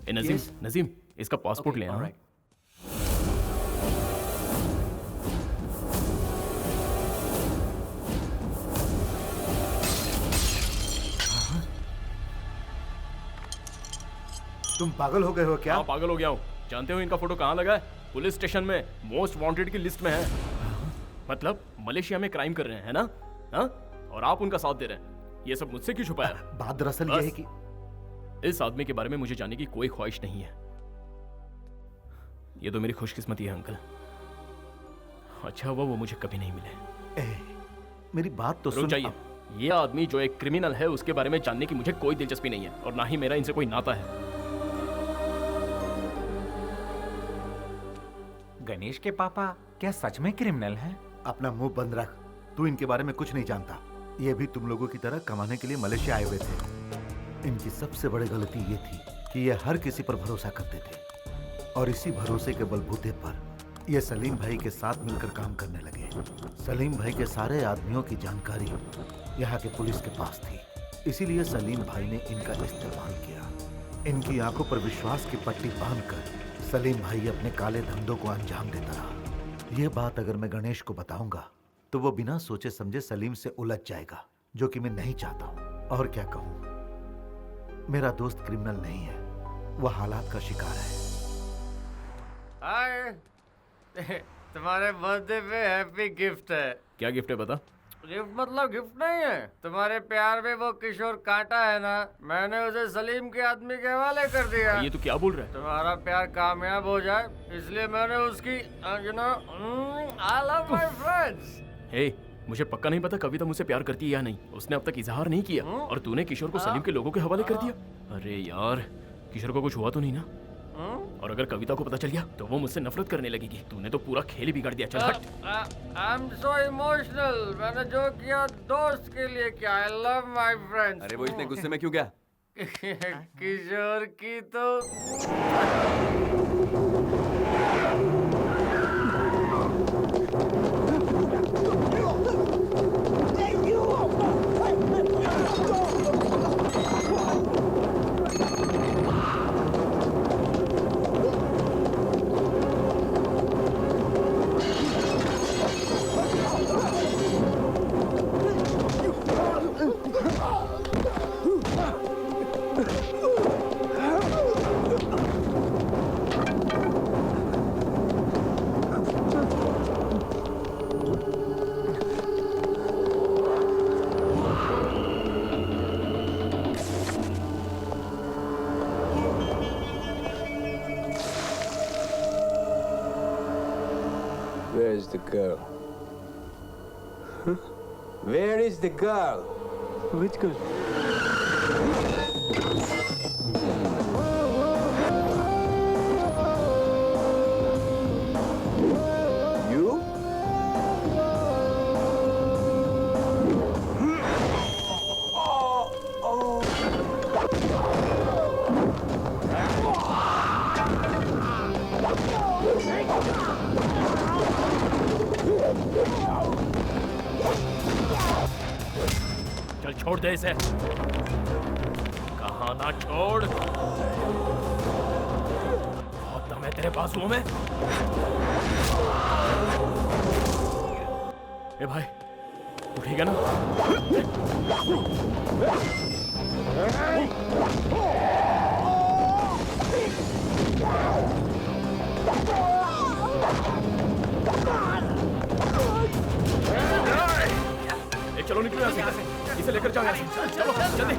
ए नजीम, नजीम इसका पासपोर्ट ले आ। तुम पागल हो गए हो क्या? हाँ पागल हो गया हूँ। जानते हो इनका फोटो कहाँ लगा है? पुलिस स्टेशन में, मोस्ट वांटेड की लिस्ट में है। मतलब मलेशिया में क्राइम कर रहे हैं, है ना? हाँ? और आप उनका साथ दे रहे हैं। ये सब मुझसे क्यों छुपाया? बात दरअसल ये है कि इस आदमी के बारे में मुझे जानने की कोई ख्वाहिश नहीं है। ये तो मेरी खुशकिस्मती है अंकल। अच्छा हुआ वो मुझे कभी नहीं मिले। मेरी बात तो सुन। चाहिए। ये आदमी जो एक क्रिमिनल है उसके बारे में जानने की मुझे कोई दिलचस्पी नहीं है, और ना ही मेरा इनसे कोई नाता है। गणेश के पापा क्या सच में क्रिमिनल हैं? अपना मुंह बंद रख। तू इनके बारे में कुछ नहीं जानता। ये भी तुम लोगों की तरह कमाने के लिए मलेशिया आए हुए थे। इनकी सबसे बड़ी गलती ये थी कि ये हर किसी पर भरोसा करते थे, और इसी भरोसे के बलबूते पर ये सलीम भाई के साथ मिलकर काम करने लगे। सलीम भाई के सारे आदमियों की जानकारी यहाँ के पुलिस के पास थी, इसीलिए सलीम भाई ने इनका इस्तेमाल किया। इनकी आंखों पर विश्वास की पट्टी बांधकर सलीम भाई अपने काले धंधों को अंजाम देता रहा। यह बात अगर मैं गणेश को बताऊंगा तो वो बिना सोचे समझे सलीम से उलझ जाएगा, जो कि मैं नहीं चाहता हूं। और क्या कहूं, मेरा दोस्त क्रिमिनल नहीं है, वह हालात का शिकार है। हाय, तुम्हारे बर्थडे पे हैप्पी गिफ्ट है। क्या गिफ्ट है बता? गिफ्ट मतलब गिफ्ट नहीं है, तुम्हारे प्यार में वो किशोर कांटा है ना, मैंने उसे सलीम के आदमी के हवाले कर दिया। ये तू क्या बोल रहा है? तुम्हारा प्यार कामयाब हो जाए इसलिए मैंने उसकी you know I love my friends. Hey, मुझे पक्का नहीं पता कविता मुझसे प्यार करती है या नहीं। उसने अब तक इजहार नहीं किया और तूने किशोर को सलीम के लोगों के हवाले कर दिया। अरे यार, किशोर को कुछ हुआ तो नहीं ना? और अगर कविता को पता चल गया तो वो मुझसे नफरत करने लगेगी। तूने तो पूरा खेल ही बिगाड़ दिया। चल हट। I am so emotional. मैंने जो किया दोस्त के लिए किया। आई लव माय फ्रेंड्स। अरे वो इतने गुस्से में क्यों गया? किशोर की तो Where is the girl? Huh? Where is the girl? Which girl? You? चल छोड़ दे इसे। कहा ना छोड़। बहुत दम है तेरे बाजुओं में। ए भाई, तू ठीक है ना? चलो निकलो यहाँ से। इसे लेकर जाओ यहाँ से। चलो जल्दी।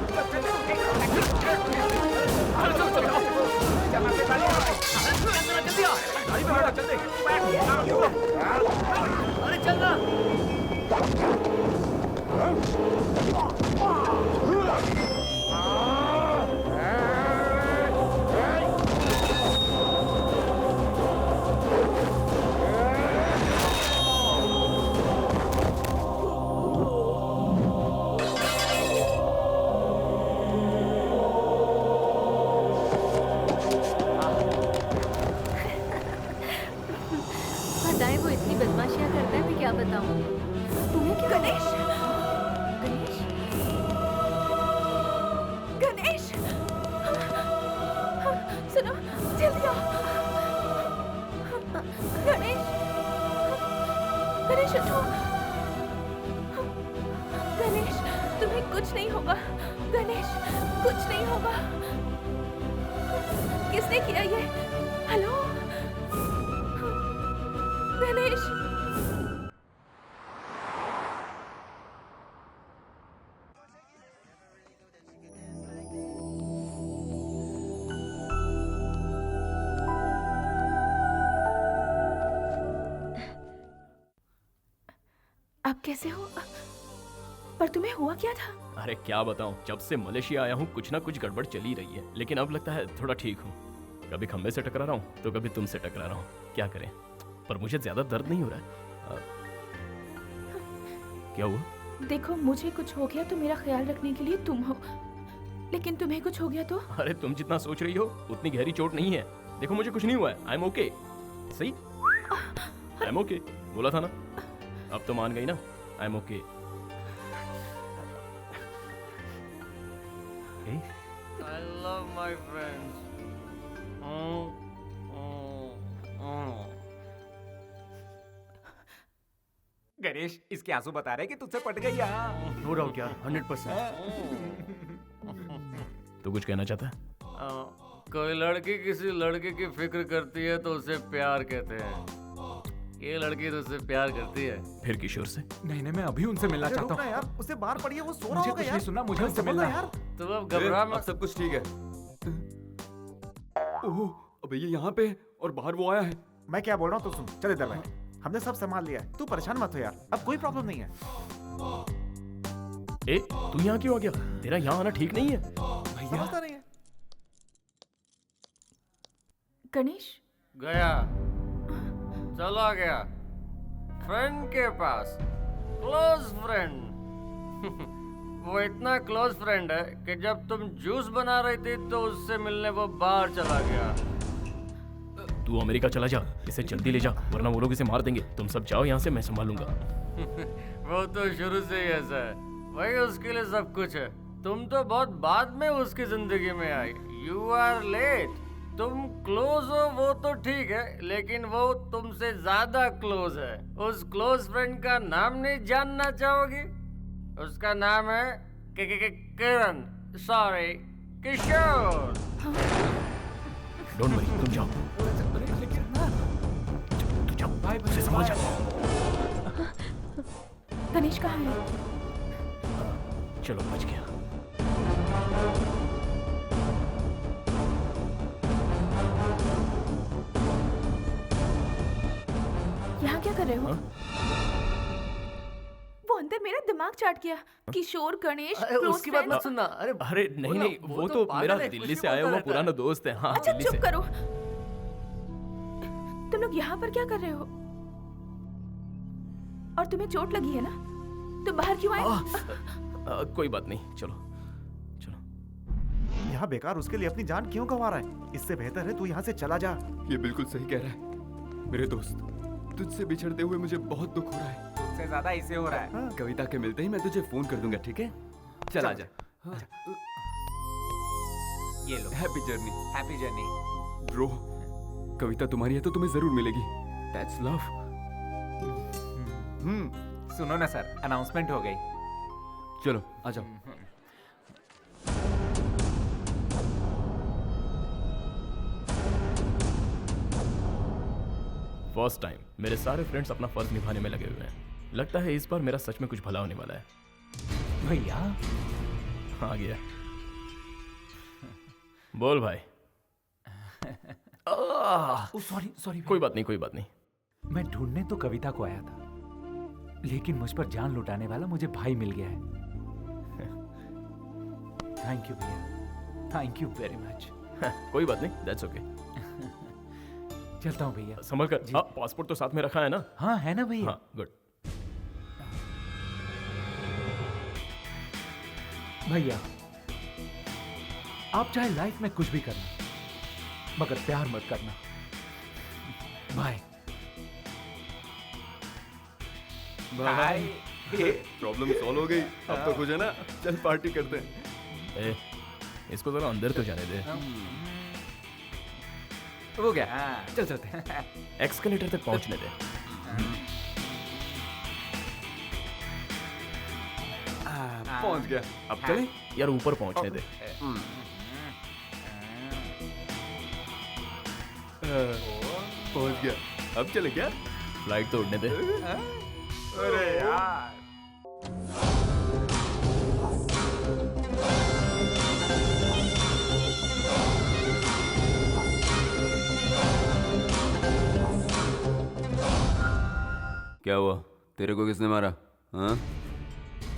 जल्दी आ। गाड़ी में बैठो जल्दी। अरे चलना। बताएं वो इतनी बदमाशियां करता है, मैं क्या बताऊं? तुम्हें क्या? गणेश! गणेश! गणेश! सुनो, जल्दी आओ। गणेश! गणेश उठो। गणेश, तुम्हें कुछ नहीं होगा। गणेश, कुछ नहीं होगा। किसने किया ये? हेलो? गणेश! आप कैसे हो? पर तुम्हें हुआ क्या था? अरे क्या बताऊं, जब से मलेशिया आया हूँ कुछ ना कुछ गड़बड़ चली रही है, लेकिन अब लगता है थोड़ा ठीक हूँ। कभी खंबे से टकरा रहा हूँ तो कभी तुमसे टकरा रहा हूँ। क्या करें, पर मुझे ज्यादा दर्द नहीं हो रहा है। क्या हुआ? देखो, मुझे कुछ हो गया तो मेरा ख्याल रखने के लिए तुम हो, लेकिन तुम्हें कुछ हो गया तो? अरे तुम जितना सोच रही हो उतनी गहरी चोट नहीं है। देखो मुझे कुछ नहीं हुआ है। I am okay. सही, आई एम ओके बोला था ना। अब तो मान गई ना। I am okay. I love my friends. Ganesh, इसके आंसू बता रहे कि तुझसे पट गई। नो डाउट यार, 100%। तो कुछ कहना चाहता है? कोई लड़की किसी लड़के की फिक्र करती है तो उसे प्यार कहते हैं। ये लड़की तो उससे प्यार करती है। फिर किशोर से? नहीं नहीं, मैं अभी उनसे मिलना अरे चाहता रुक ना हूँ। यार, उसे बाहर पड़ी है, वो सो रहा मुझे होगा कुछ यार। नहीं सुनना, मुझे अरे उनसे समझ मिलना ना यार। तुम अब घबरा मत। अब सब कुछ ठीक है। ओह, अबे ये यहाँ पे है और बाहर वो आया है। मैं क्या बोल रहा हूँ तो सुन, चल इधर बैठ। हमने सब संभाल लिया है, तू परेशान मत हो यार, अब कोई प्रॉब्लम नहीं है। ए, तू यहाँ क्यों आ गया? तेरा यहाँ आना ठीक नहीं है। समझता नहीं है। गणेश गया, चला गया फ्रेंड के पास, क्लोज फ्रेंड। वो इतना क्लोज फ्रेंड है कि जब तुम जूस बना रही थी तो उससे मिलने वो बाहर चला गया। तू अमेरिका चला जा, इसे जल्दी ले जा, वरना वो लोग इसे मार देंगे। तुम सब जाओ यहाँ से, मैं संभालूंगा। वो तो शुरू से ही ऐसा है, वही उसके लिए सब कुछ है। तुम तो बहुत बाद में उसकी जिंदगी में आई। You are late. तुम क्लोज हो वो तो ठीक है, लेकिन वो तुमसे ज्यादा क्लोज है। उस क्लोज फ्रेंड का नाम नहीं जानना चाहोगी? उसका नाम है किरण, सॉरी किशोर। डोंट वरी, तुम जाओ। तू जाओ, उसे संभाल जा। गणेश कहाँ है? चलो, बच गया। यहाँ क्या कर रहे हो? वो अंदर मेरा दिमाग चाट गया। किशोर, गणेश, अरे close उसकी बात friend। मत सुनना। अरे नहीं नहीं, वो तो मेरा दिल्ली से आया हुआ पुराना दोस्त है। हाँ, अच्छा दिल्ली चुप से। करो। तुम लोग यहाँ पर क्या कर रहे हो? और तुम्हें चोट लगी है ना? तुम बाहर क्यों आए? कोई बात नहीं, चलो। यहाँ बेकार उसके लिए अपनी जान क्यों गंवा रहा है? इससे बेहतर है तू यहाँ से चला जा। ये बिल्कुल सही कह रहा है मेरे दोस्त। तुझसे बिछड़ते हुए मुझे बहुत दुख हो रहा है। तुझसे ज्यादा इसे हो रहा है। कविता के मिलते ही मैं तुझे फोन कर दूंगा, ठीक है? चल आजा। ये लो। Happy journey. Happy journey. Bro, Kavita तुम्हारी है तो तुम्हें जरूर मिलेगी। That's love. सुनो ना सर, अनाउंसमेंट हो गई। चलो आ जाओ। फर्स्ट टाइम मेरे सारे फ्रेंड्स अपना फर्ज निभाने में लगे हुए हैं। लगता है इस बार मेरा सच में कुछ भला होने वाला है। भैया आ गया। बोल भाई। सॉरी सॉरी, कोई बात नहीं, कोई बात नहीं। मैं ढूंढने तो कविता को आया था, लेकिन मुझ पर जान लुटाने वाला मुझे भाई मिल गया है। थैंक यू भैया, थैंक यू वेरी मच। कोई बात नहीं, दैट्स ओके। चलता हूँ भैया। संभल कर। हाँ, पासपोर्ट तो साथ में रखा है ना? हाँ है ना भैया। हाँ, गुड। भैया आप चाहे लाइफ में कुछ भी करना, मगर प्यार मत करना। Bye bye. प्रॉब्लम सॉल्व हो गई। अब तो कुछ है ना, चल पार्टी करते हैं। ए, इसको जरा अंदर तो जाने दे। हो गया। चल चलते हैं। एक्सकलेटर तक पहुंचने दे। पहुंच गया। अब चले यार, ऊपर पहुंचने दे। पहुंच गया। अब चले क्या? फ्लाइट तो उड़ने दे। अरे यार। क्या हुआ? तेरे को किसने मारा? हाँ?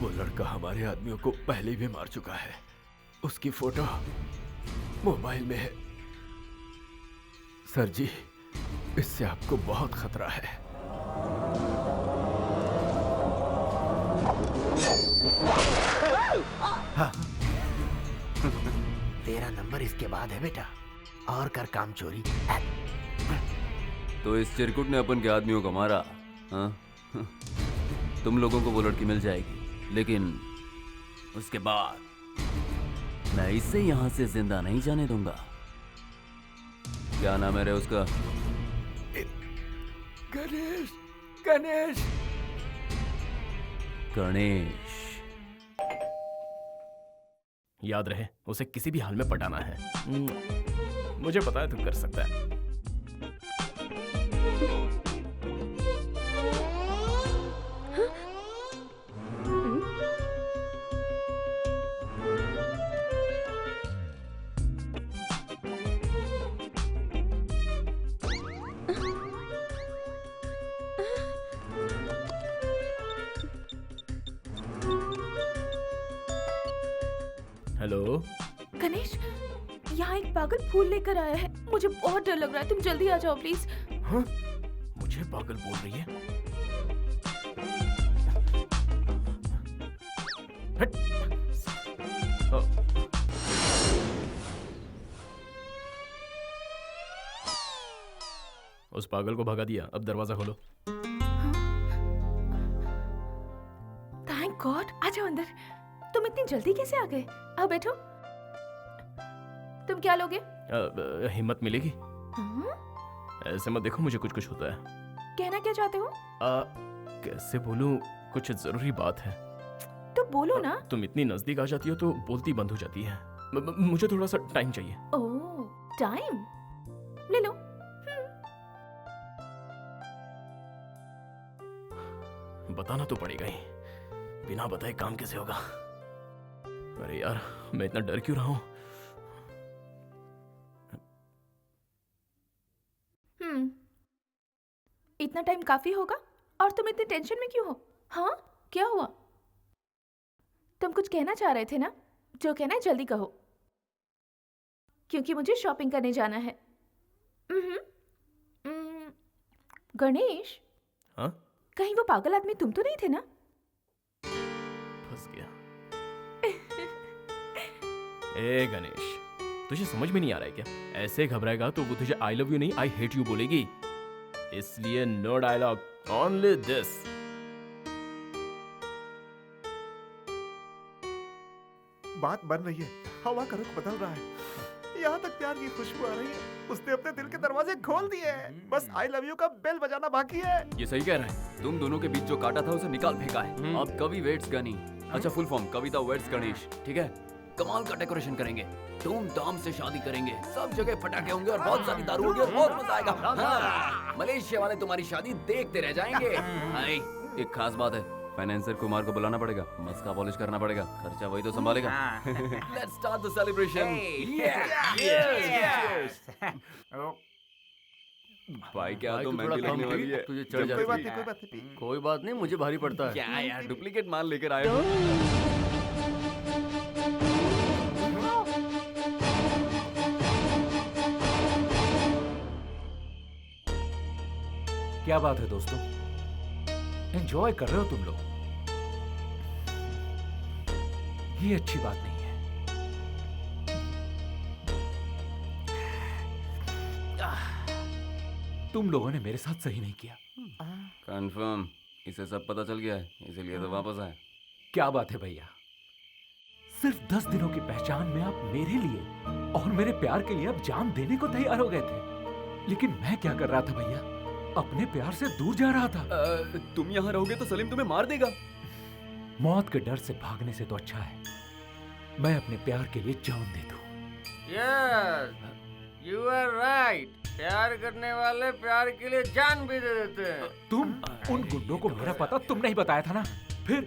वो लड़का हमारे आदमियों को पहले भी मार चुका है। उसकी फोटो मोबाइल में है। सर जी, इससे आपको बहुत खतरा है। हाँ। तेरा नंबर इसके बाद है बेटा, और कर काम चोरी। तो इस चिरकुट ने अपन के आदमियों को मारा? हाँ? तुम लोगों को वो लड़की मिल जाएगी, लेकिन उसके बाद मैं इसे यहाँ से जिंदा नहीं जाने दूंगा। क्या नाम है रे उसका? गणेश। गणेश। गणेश। याद रहे, उसे किसी भी हाल में पटाना है। मुझे पता है तू कर सकता है। हेलो। गणेश, यहाँ एक पागल फूल लेकर आया है। मुझे बहुत डर लग रहा है, तुम जल्दी आ जाओ प्लीज। हाँ? मुझे पागल बोल रही है? हट। उस पागल को भगा दिया, अब दरवाजा खोलो। थैंक गॉड, आ जाओ अंदर। तुम इतनी जल्दी कैसे आ गए? आओ बैठो। तुम क्या लोगे? हिम्मत मिलेगी? ऐसे मत देखो, मुझे कुछ कुछ होता है। कहना क्या चाहते हो? कैसे बोलूं, कुछ जरूरी बात है। तो बोलो ना। तुम इतनी नजदीक आ जाती हो तो बोलती बंद हो जाती है। मुझे थोड़ा सा टाइम चाहिए। ओह, टाइम ले लो। बताना तो पड़ेगा ही, बिना बताए काम कैसे होगा? अरे यार, मैं इतना डर क्यों रहा हूं? इतना टाइम काफी होगा? और तुम इतनी टेंशन में क्यों हो? हाँ, क्या हुआ? तुम कुछ कहना चाह रहे थे ना? जो कहना है जल्दी कहो, क्योंकि मुझे शॉपिंग करने जाना है। गणेश, हाँ? कहीं वो पागल आदमी तुम तो नहीं थे ना? फंस गया। ए गणेश, तुझे समझ में नहीं आ रहा है क्या? ऐसे घबराएगा तो वो तुझे आई लव यू नहीं आई हेट यू बोलेगी। इसलिए नो डायलॉग, ओनली दिस। बात बन रही है, हवा का रुख बदल रहा है, यहाँ तक प्यार की खुशबू आ रही है। उसने अपने दिल के दरवाजे खोल दिए हैं, बस आई लव यू का बेल बजाना बाकी है। ये सही कह रहा है। तुम दोनों के बीच जो काटा था उसे निकाल फेंका है। अब कवि वेट्स गनी, अच्छा फुल फॉर्म कविता वेट्स गणेश, ठीक है? कमाल का डेकोरेशन करेंगे, धूमधाम से शादी करेंगे, सब जगह फटाके होंगे और बहुत सारी दारू होगी और बहुत मजा आएगा। हाँ, मलेशिया वाले तुम्हारी शादी देखते रह जाएंगे। एक खास बात है, फाइनेंसर कुमार को बुलाना पड़ेगा, मस्का पॉलिश करना पड़ेगा, खर्चा वही तो संभालेगा। Let's start the celebration. भाई क्या तो मेहंदी लगने वाली है। तुझे चढ़ जाती है। कोई बात नहीं, मुझे भारी पड़ता है। क्या यार, डुप्लीकेट माल लेकर आए हो? क्या बात है दोस्तों, एंजॉय कर रहे हो तुम लोग? ये अच्छी बात नहीं है। तुम लोगों ने मेरे साथ सही नहीं किया। कंफर्म, इसे सब पता चल गया है, इसीलिए तो वापस आया। क्या बात है भैया, सिर्फ 10 दिनों की पहचान में आप मेरे लिए और मेरे प्यार के लिए अब जान देने को तैयार हो गए थे। लेकिन मैं क्या कर रहा था भैया? अपने प्यार से दूर जा रहा था। तुम यहाँ रहोगे तो सलीम तुम्हें मार देगा। मौत के डर से भागने से तो अच्छा है मैं अपने प्यार के लिए जान दे दूं। Yes, you are right. प्यार करने वाले प्यार के लिए जान भी दे देते हैं। तुम उन गुंडों को मेरा पता तुमने ही बताया था ना, फिर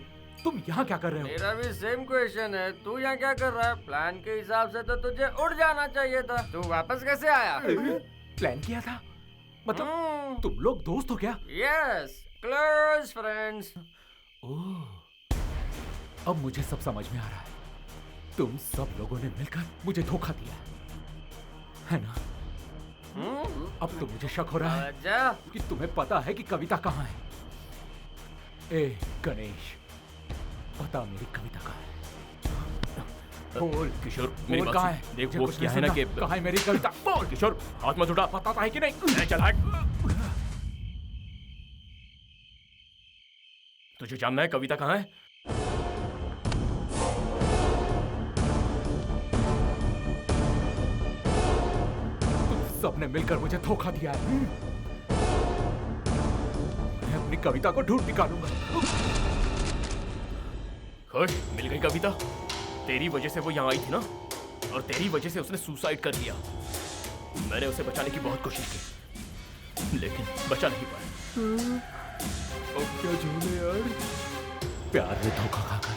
तुम यहाँ क्या कर रहे हो? मेरा भी सेम क्वेश्चन है, तू यहाँ क्या कर रहा है? प्लान के हिसाब से तो तुझे उड़ जाना चाहिए था, तू वापस कैसे आया? प्लान किया था? मतलब तुम लोग दोस्त हो क्या? Yes, close friends. ओह, अब मुझे सब समझ में आ रहा है। तुम सब लोगों ने मिलकर मुझे धोखा दिया है ना? अब तो मुझे शक हो रहा है कि तुम्हें पता है कि कविता कहाँ है। ए गणेश, बता मेरी कविता कहाँ है? बोल किशोर, मेरी बात कहाँ सुन। है? देख मुझे वो कुछ क्या नहीं है ना सुनना। कि कहाँ है मेरी कविता? बोल किशोर, हाथ मत उठा। पता है कि नहीं? चल हट। तुझे जानना है कविता कहाँ है? सबने मिलकर मुझे धोखा दिया है। मैं अपनी कविता को ढूंढ निकालूंगा। खुश, मिल गई कविता। तेरी वजह से वो यहाँ आई थी ना, और तेरी वजह से उसने सुसाइड कर लिया। मैंने उसे बचाने की बहुत कोशिश की, लेकिन बचा नहीं पाया। अब क्या झूले यार? प्यार में धोखा खाकर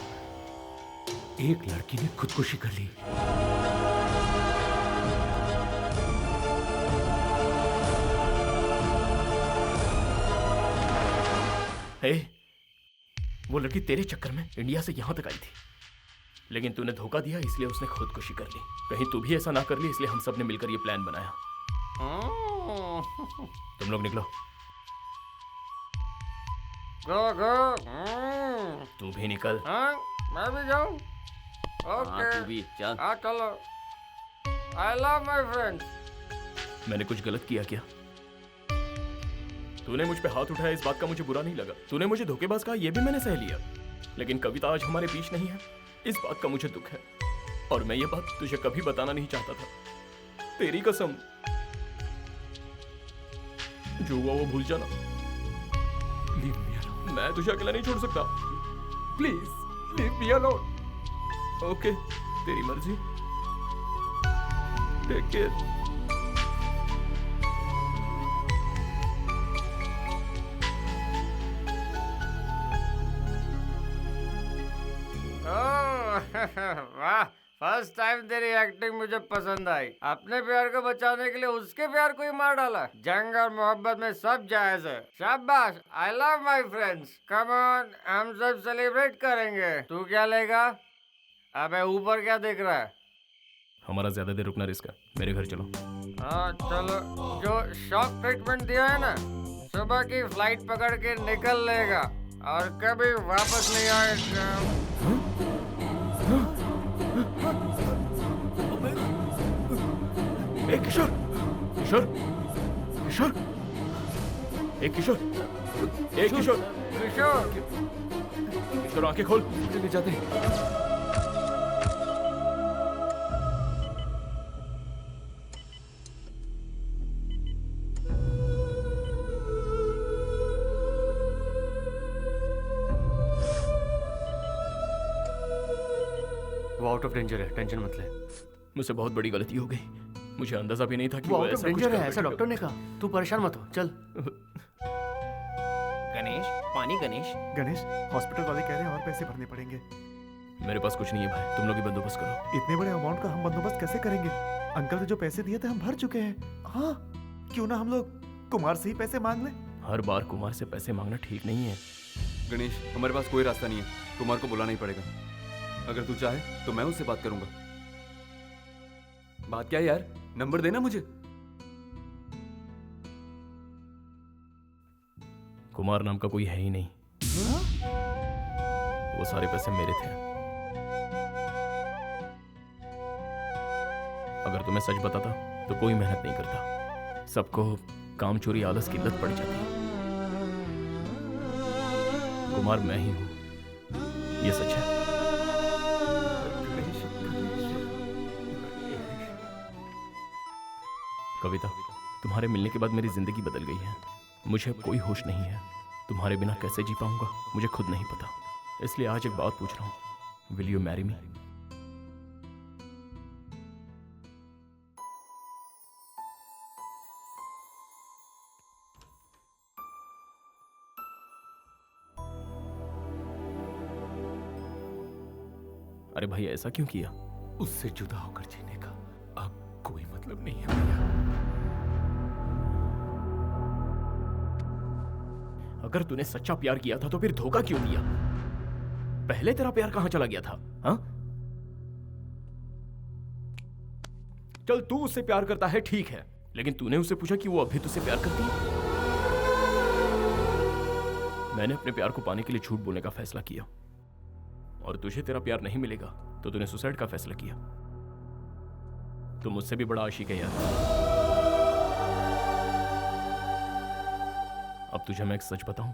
एक लड़की ने खुदकुशी कर ली। हे, वो लड़की तेरे चक्कर में इंडिया से यहां तक आई थी। लेकिन तूने धोखा दिया इसलिए उसने खुदकुशी कर ली। कहीं तू भी ऐसा ना कर ली इसलिए हम सब ने मिलकर ये प्लान बनाया। तुम लोग निकलो। तू भी निकल। मैं भी जाऊं? ओके तू भी चल। हाँ चलो। आई लव माय फ्रेंड्स। मैंने कुछ गलत किया क्या? तूने मुझ पे हाथ उठाया इस बात का मुझे बुरा नहीं लगा। तूने मुझे धोखेबाज कहा ये भी मैंने सह लिया। लेकिन कविता आज हमारे बीच नहीं है, इस बात का मुझे दुख है और मैं ये बात तुझे कभी बताना नहीं चाहता था। तेरी कसम, जो हुआ वो भूल जाना। Leave me alone. मैं तुझे अकेला नहीं छोड़ सकता। Please leave me alone. Okay, तेरी मर्जी। Take care. वाह, फर्स्ट टाइम तेरी एक्टिंग मुझे पसंद आई। अपने प्यार को बचाने के लिए उसके प्यार को ही मार डाला। जंग और मोहब्बत में सब जायज है। शाबाश, आई love my friends. Come on, हम सब सेलिब्रेट करेंगे। तू क्या लेगा? अबे ऊपर क्या देख रहा है? हमारा ज्यादा देर रुकना रिस्क है, मेरे घर चलो। हाँ चलो। जो शॉक ट्रीटमेंट दिया है ना, सुबह की फ्लाइट पकड़ के निकल लेगा और कभी वापस नहीं आएगा। किशोर, किशोर, किशोर, किशोर, किशोर, किशोर, किशोर, आंखें खोल। ले जाते। वो आउट ऑफ डेंजर है, टेंशन मत ले। मुझसे बहुत बड़ी गलती हो गई। मुझे अंदाजा भी नहीं था कि वो वो आउट ऑफ ऐसा कुछ डेंजर है, कर ऐसा डॉक्टर ने कहा। तू परेशान मत हो, चल। गणेश, पानी। गणेश, गणेश, हॉस्पिटल वाले कह रहे हैं और पैसे भरने पड़ेंगे। मेरे पास कुछ नहीं है भाई, तुम लोग ही बंदोबस्त करो। इतने बड़े अमाउंट का हम बंदोबस्त कैसे करेंगे? अंकल ने जो पैसे दिए थे हम भर चुके हैं। हाँ, क्यों ना हम लोग कुमार से ही पैसे मांग लें? हर बार कुमार से पैसे मांगना ठीक नहीं है। गणेश, हमारे पास कोई रास्ता नहीं है, कुमार को बुलाना ही पड़ेगा। अगर तू चाहे तो मैं उससे बात करूंगा। बात क्या है यार, नंबर देना मुझे। कुमार नाम का कोई है ही नहीं। वो सारे पैसे मेरे थे। अगर तुम्हें सच बताता तो कोई मेहनत नहीं करता। सबको काम चोरी आलस की लत पड़ जाती। कुमार मैं ही हूं, ये सच है। कविता, तुम्हारे मिलने के बाद मेरी जिंदगी बदल गई है। मुझे अब कोई होश नहीं है। तुम्हारे बिना कैसे जी पाऊंगा मुझे खुद नहीं पता। इसलिए आज एक बात पूछ रहा हूं, विल यू मैरी मी? अरे भाई ऐसा क्यों किया? उससे जुदा होकर जीने का अब कोई मतलब नहीं है भैया। अगर तूने सच्चा प्यार किया था तो फिर धोखा क्यों दिया? पहले तेरा प्यार कहां चला गया था? हाँ? चल तू उससे प्यार करता है ठीक है, लेकिन तूने उससे पूछा कि वो अभी तुझसे प्यार करती है? मैंने अपने प्यार को पाने के लिए झूठ बोलने का फैसला किया और तुझे तेरा प्यार नहीं मिलेगा तो तूने सुसाइड का फैसला किया। तू मुझसे भी बड़ा आशिक है यार। अब तुझे मैं एक सच बताऊं,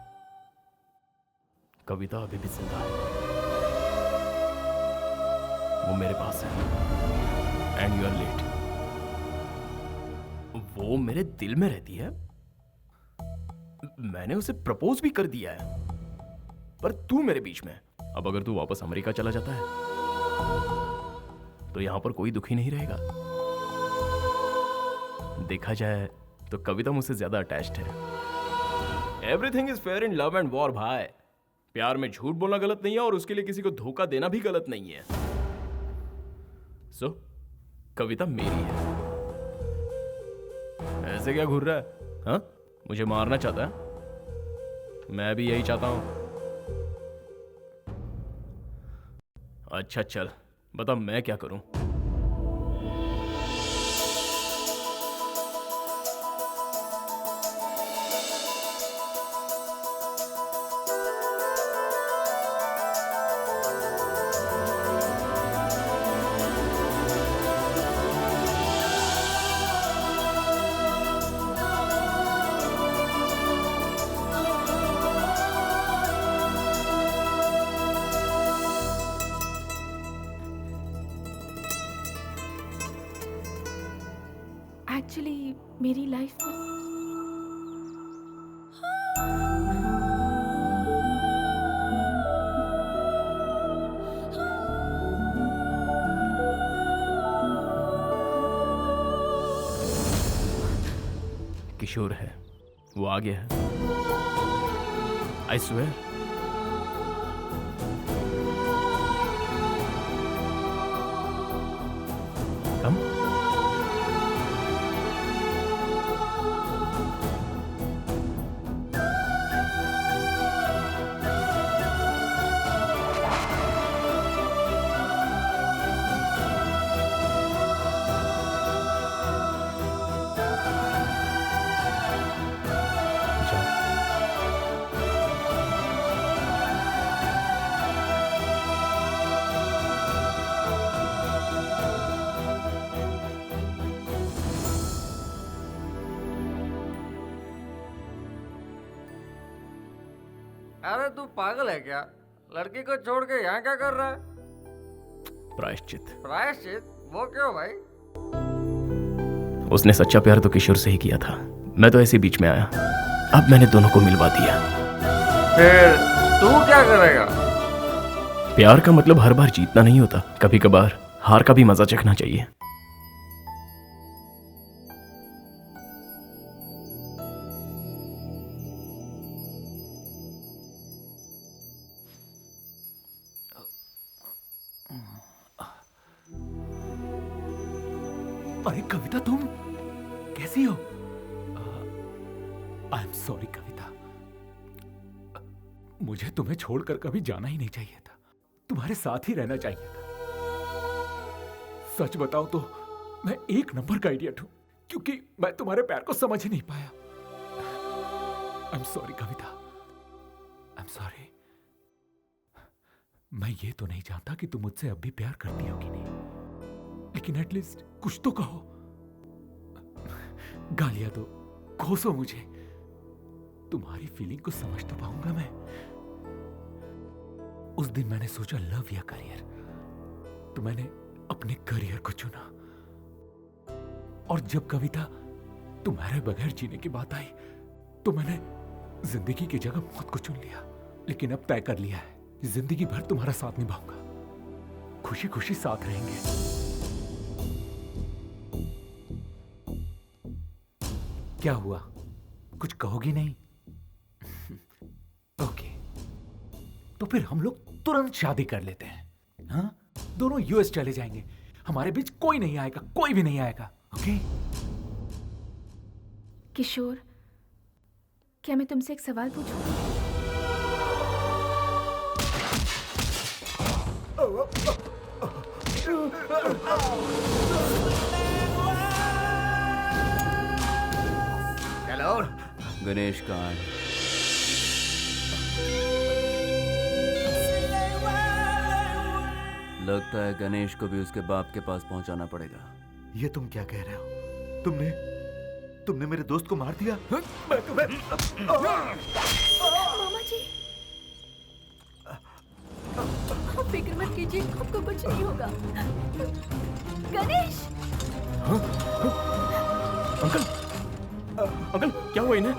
कविता अभी भी जिंदा है। वो मेरे पास है एंड यू आर लेट। वो मेरे दिल में रहती है। मैंने उसे प्रपोज भी कर दिया है, पर तू मेरे बीच में। अब अगर तू वापस अमेरिका चला जाता है तो यहां पर कोई दुखी नहीं रहेगा। देखा जाए तो कविता मुझसे ज्यादा अटैच्ड है। Everything is fair in love and war भाई। प्यार में झूठ बोलना गलत नहीं है और उसके लिए किसी को धोखा देना भी गलत नहीं है। सो कविता मेरी है। ऐसे क्या घूर रहा है? हाँ, मुझे मारना चाहता है? मैं भी यही चाहता हूं। अच्छा चल, बता मैं क्या करूं? एक्चुअली मेरी लाइफ में किशोर है, वो आ गया है। I swear. कम। अरे तू पागल है क्या? लड़की को छोड़ के यहाँ क्या कर रहा है? प्रायश्चित। प्रायश्चित? वो क्यों भाई? उसने सच्चा प्यार तो किशोर से ही किया था, मैं तो ऐसे बीच में आया। अब मैंने दोनों को मिलवा दिया। फिर तू क्या करेगा? प्यार का मतलब हर बार जीतना नहीं होता, कभी कभार हार का भी मजा चखना चाहिए। अरे कविता, तुम कैसी हो? आई एम सॉरी कविता, मुझे तुम्हें छोड़कर कभी जाना ही नहीं चाहिए था, तुम्हारे साथ ही रहना चाहिए था। सच बताओ तो मैं एक नंबर का इडियट हूं, क्योंकि मैं तुम्हारे प्यार को समझ ही नहीं पाया। I am sorry Kavita, I am sorry. मैं ये तो नहीं जानता कि तुम मुझसे अब भी प्यार करती हो कि नहीं, लेकिन एटलीस्ट कुछ तो कहो। गालियां दो, कोसो मुझे, तुम्हारी फीलिंग को समझ तो पाऊंगा मैं। उस दिन मैंने सोचा लव या करियर, तो मैंने अपने करियर को चुना। और जब कविता तुम्हारे बगैर जीने की बात आई, तो मैंने जिंदगी की जगह मौत को चुन लिया। लेकिन अब तय कर लिया है, जिंदगी भर तुम्हारा साथ निभाऊंगा, खुशी खुशी साथ रहेंगे। क्या हुआ, कुछ कहोगी नहीं? ओके, तो फिर हम लोग तुरंत शादी कर लेते हैं। हाँ, दोनों यूएस चले जाएंगे, हमारे बीच कोई नहीं आएगा, कोई भी नहीं आएगा। ओके? किशोर, क्या मैं तुमसे एक सवाल पूछूं? हेलो, गणेश कहाँ है? लगता है गणेश को भी उसके बाप के पास पहुंचाना पड़ेगा। ये तुम क्या कह रहे हो? तुमने मेरे दोस्त को मार दिया? मैं तुम्हें मामा जी, आप फिक्र मत कीजिए, आपको कुछ नहीं होगा। गणेश! अंकल क्या हुआ इन्हें?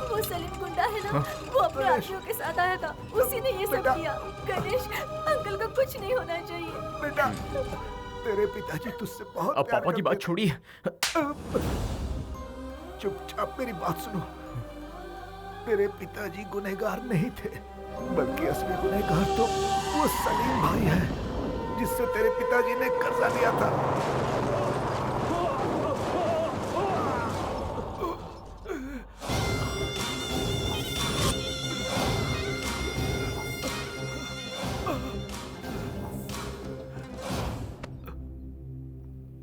वो सलीम गुंडा है ना, वो अपने आदमियों के साथ आया था, उसी ने ये सब किया। गणेश, अंकल को कुछ नहीं होना चाहिए। बेटा, तेरे पिताजी तुझसे बहुत अब पापा की बात छोड़िए। चुपचाप मेरी बात सुनो। तेरे पिताजी गुनहगार नहीं थे, बल्कि असली गुनहगार तो वो सलीम भाई है, जिससे तेरे पिताजी ने कर्जा लिया था।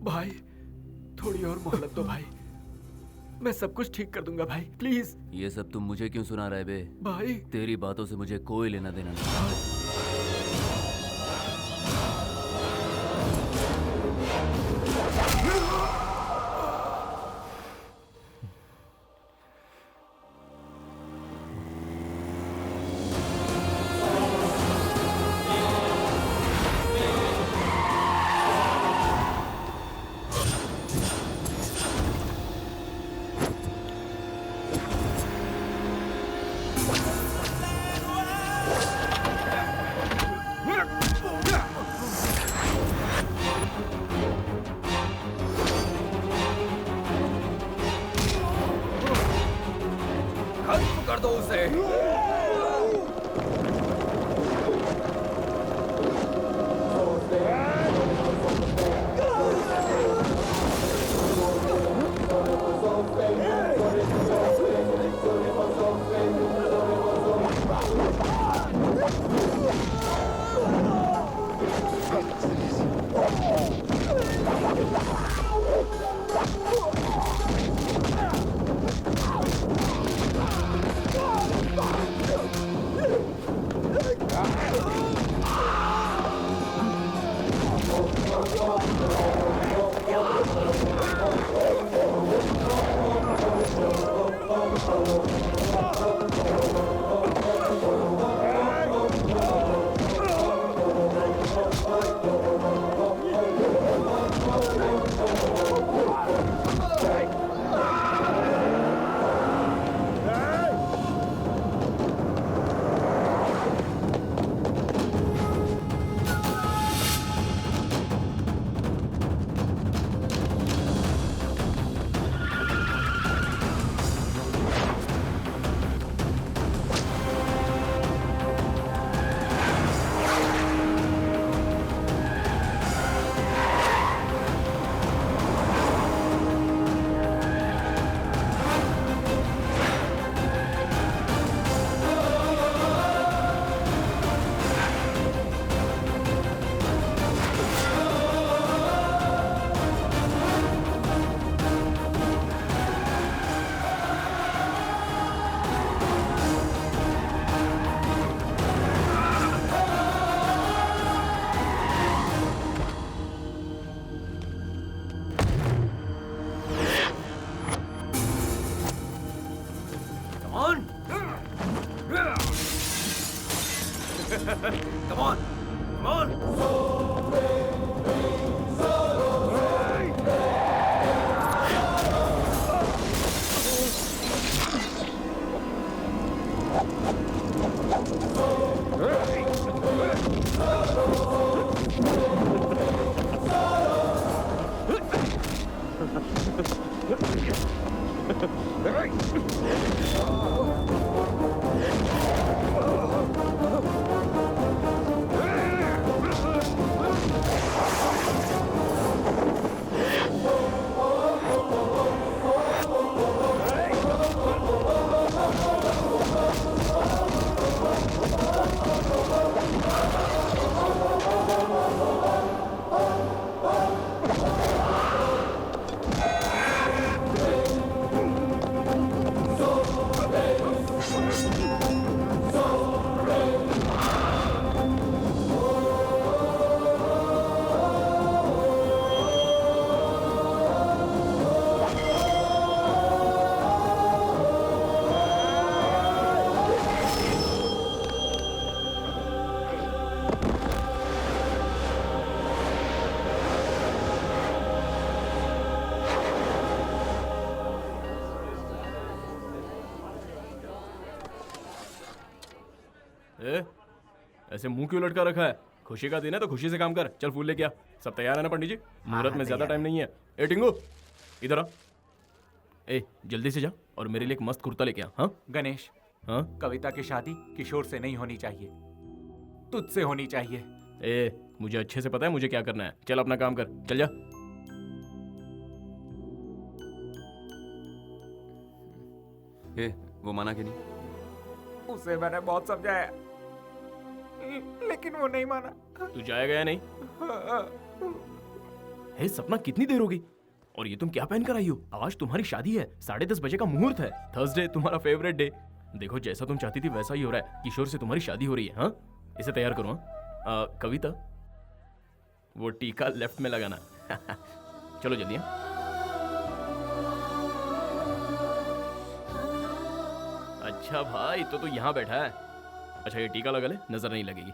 भाई थोड़ी और मोहलत दो भाई, मैं सब कुछ ठीक कर दूंगा भाई, प्लीज। ये सब तुम मुझे क्यों सुना रहे बे? भाई तेरी बातों से मुझे कोई लेना देना नहीं। खत्म कर दो उसे। Come on! Come on! ऐसे मुंह क्यों लटका रखा है? खुशी का दिन है तो खुशी से काम कर। चल फूल लेके आ। सब तैयार है ना पंडित जी? मुहूर्त में ज्यादा टाइम नहीं है। ए टिंगू इधर आ। ए जल्दी से जा और मेरे लिए एक मस्त कुर्ता लेके आ। हाँ गणेश, हाँ कविता की शादी किशोर से नहीं होनी चाहिए, तुझसे होनी चाहिए। ए मुझे अच्छे से पता है मुझे क्या करना है। चल अपना काम कर, चल जा। ए, वो माना कि नहीं? उसे मैंने बहुत समझाया लेकिन वो नहीं माना। तू जाएगा या नहीं? हे सपना, कितनी देर होगी? और ये तुम क्या पहन कर आई हो? आज तुम्हारी शादी है, 10:30 बजे का मुहूर्त है। थर्सडे तुम्हारा फेवरेट डे। देखो जैसा तुम चाहती थी वैसा ही हो रहा है। किशोर से तुम्हारी शादी हो रही है। हाँ, इसे तैयार करो। हाँ कविता, वो टीका लेफ्ट में लगाना। चलो जल्दी। अच्छा भाई, तो यहाँ बैठा है। अच्छा ये टीका लगा ले, नजर नहीं लगेगी।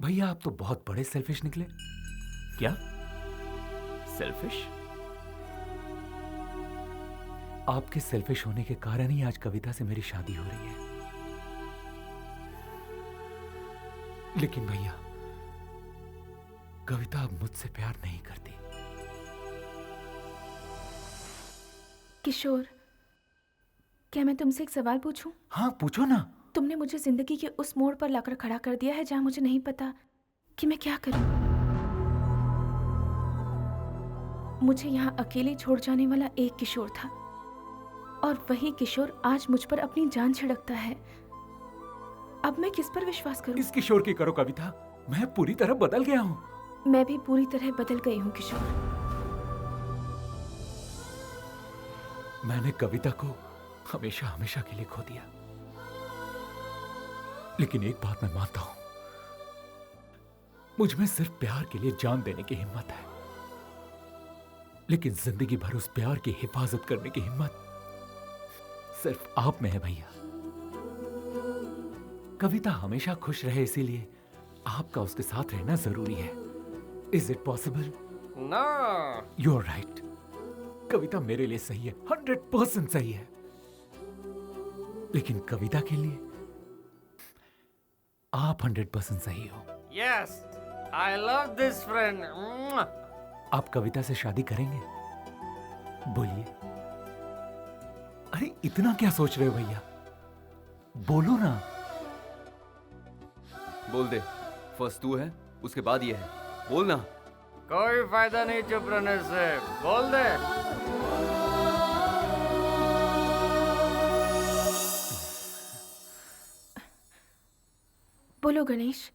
भैया आप तो बहुत बड़े सेल्फिश निकले। क्या सेल्फिश? आपके सेल्फिश होने के कारण ही आज कविता से मेरी शादी हो रही है। लेकिन भैया, कविता अब मुझसे प्यार नहीं करती। किशोर, क्या मैं तुमसे एक सवाल पूछूं? हाँ पूछो ना। तुमने मुझे जिंदगी के उस मोड़ पर लाकर खड़ा कर दिया है जहां मुझे नहीं पता कि मैं क्या करूं। मुझे यहाँ अकेले छोड़ जाने वाला एक किशोर था, और वही किशोर आज मुझ पर अपनी जान छिड़कता है। अब मैं किस पर विश्वास करूं? इस किशोर की करो कविता, मैं पूरी तरह बदल गया हूं। मैं भी पूरी तरह बदल गई हूं किशोर। मैंने कविता को हमेशा हमेशा के लिए खो दिया। लेकिन एक बात मैं मानता हूं, मुझ में सिर्फ प्यार के लिए जान देने की हिम्मत है, लेकिन जिंदगी भर उस प्यार की हिफाजत करने की हिम्मत सिर्फ आप में है भैया। कविता हमेशा खुश रहे, इसीलिए आपका उसके साथ रहना जरूरी है। Is it possible? No. You are right. Kavita मेरे लिए सही है, 100% सही है। लेकिन कविता के लिए आप 100% सही हो। Yes, I love this friend. आप कविता से शादी करेंगे? बोलिए। अरे इतना क्या सोच रहे हो भैया, बोलो ना। बोल दे, फर्स्ट तू है, उसके बाद ये है। बोल ना। कोई फायदा नहीं चुप रहने से, बोल दे। बोलो गणेश,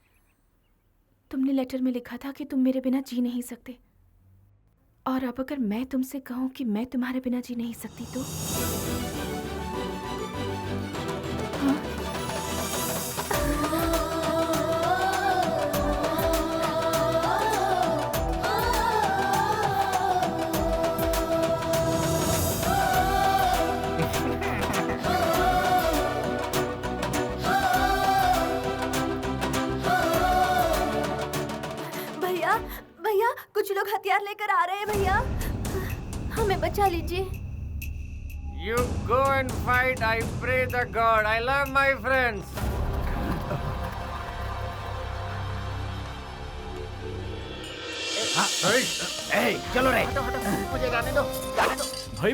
तुमने लेटर में लिखा था कि तुम मेरे बिना जी नहीं सकते, और अब अगर मैं तुमसे कहूं कि मैं तुम्हारे बिना जी नहीं सकती तो? हाँ? भैया, कुछ लोग हथियार लेकर आ रहे हैं भैया, हमें बचा लीजिए। You go and fight. I pray the God. I love my friends. चलो रे। मुझे जाने दो, जाने दो।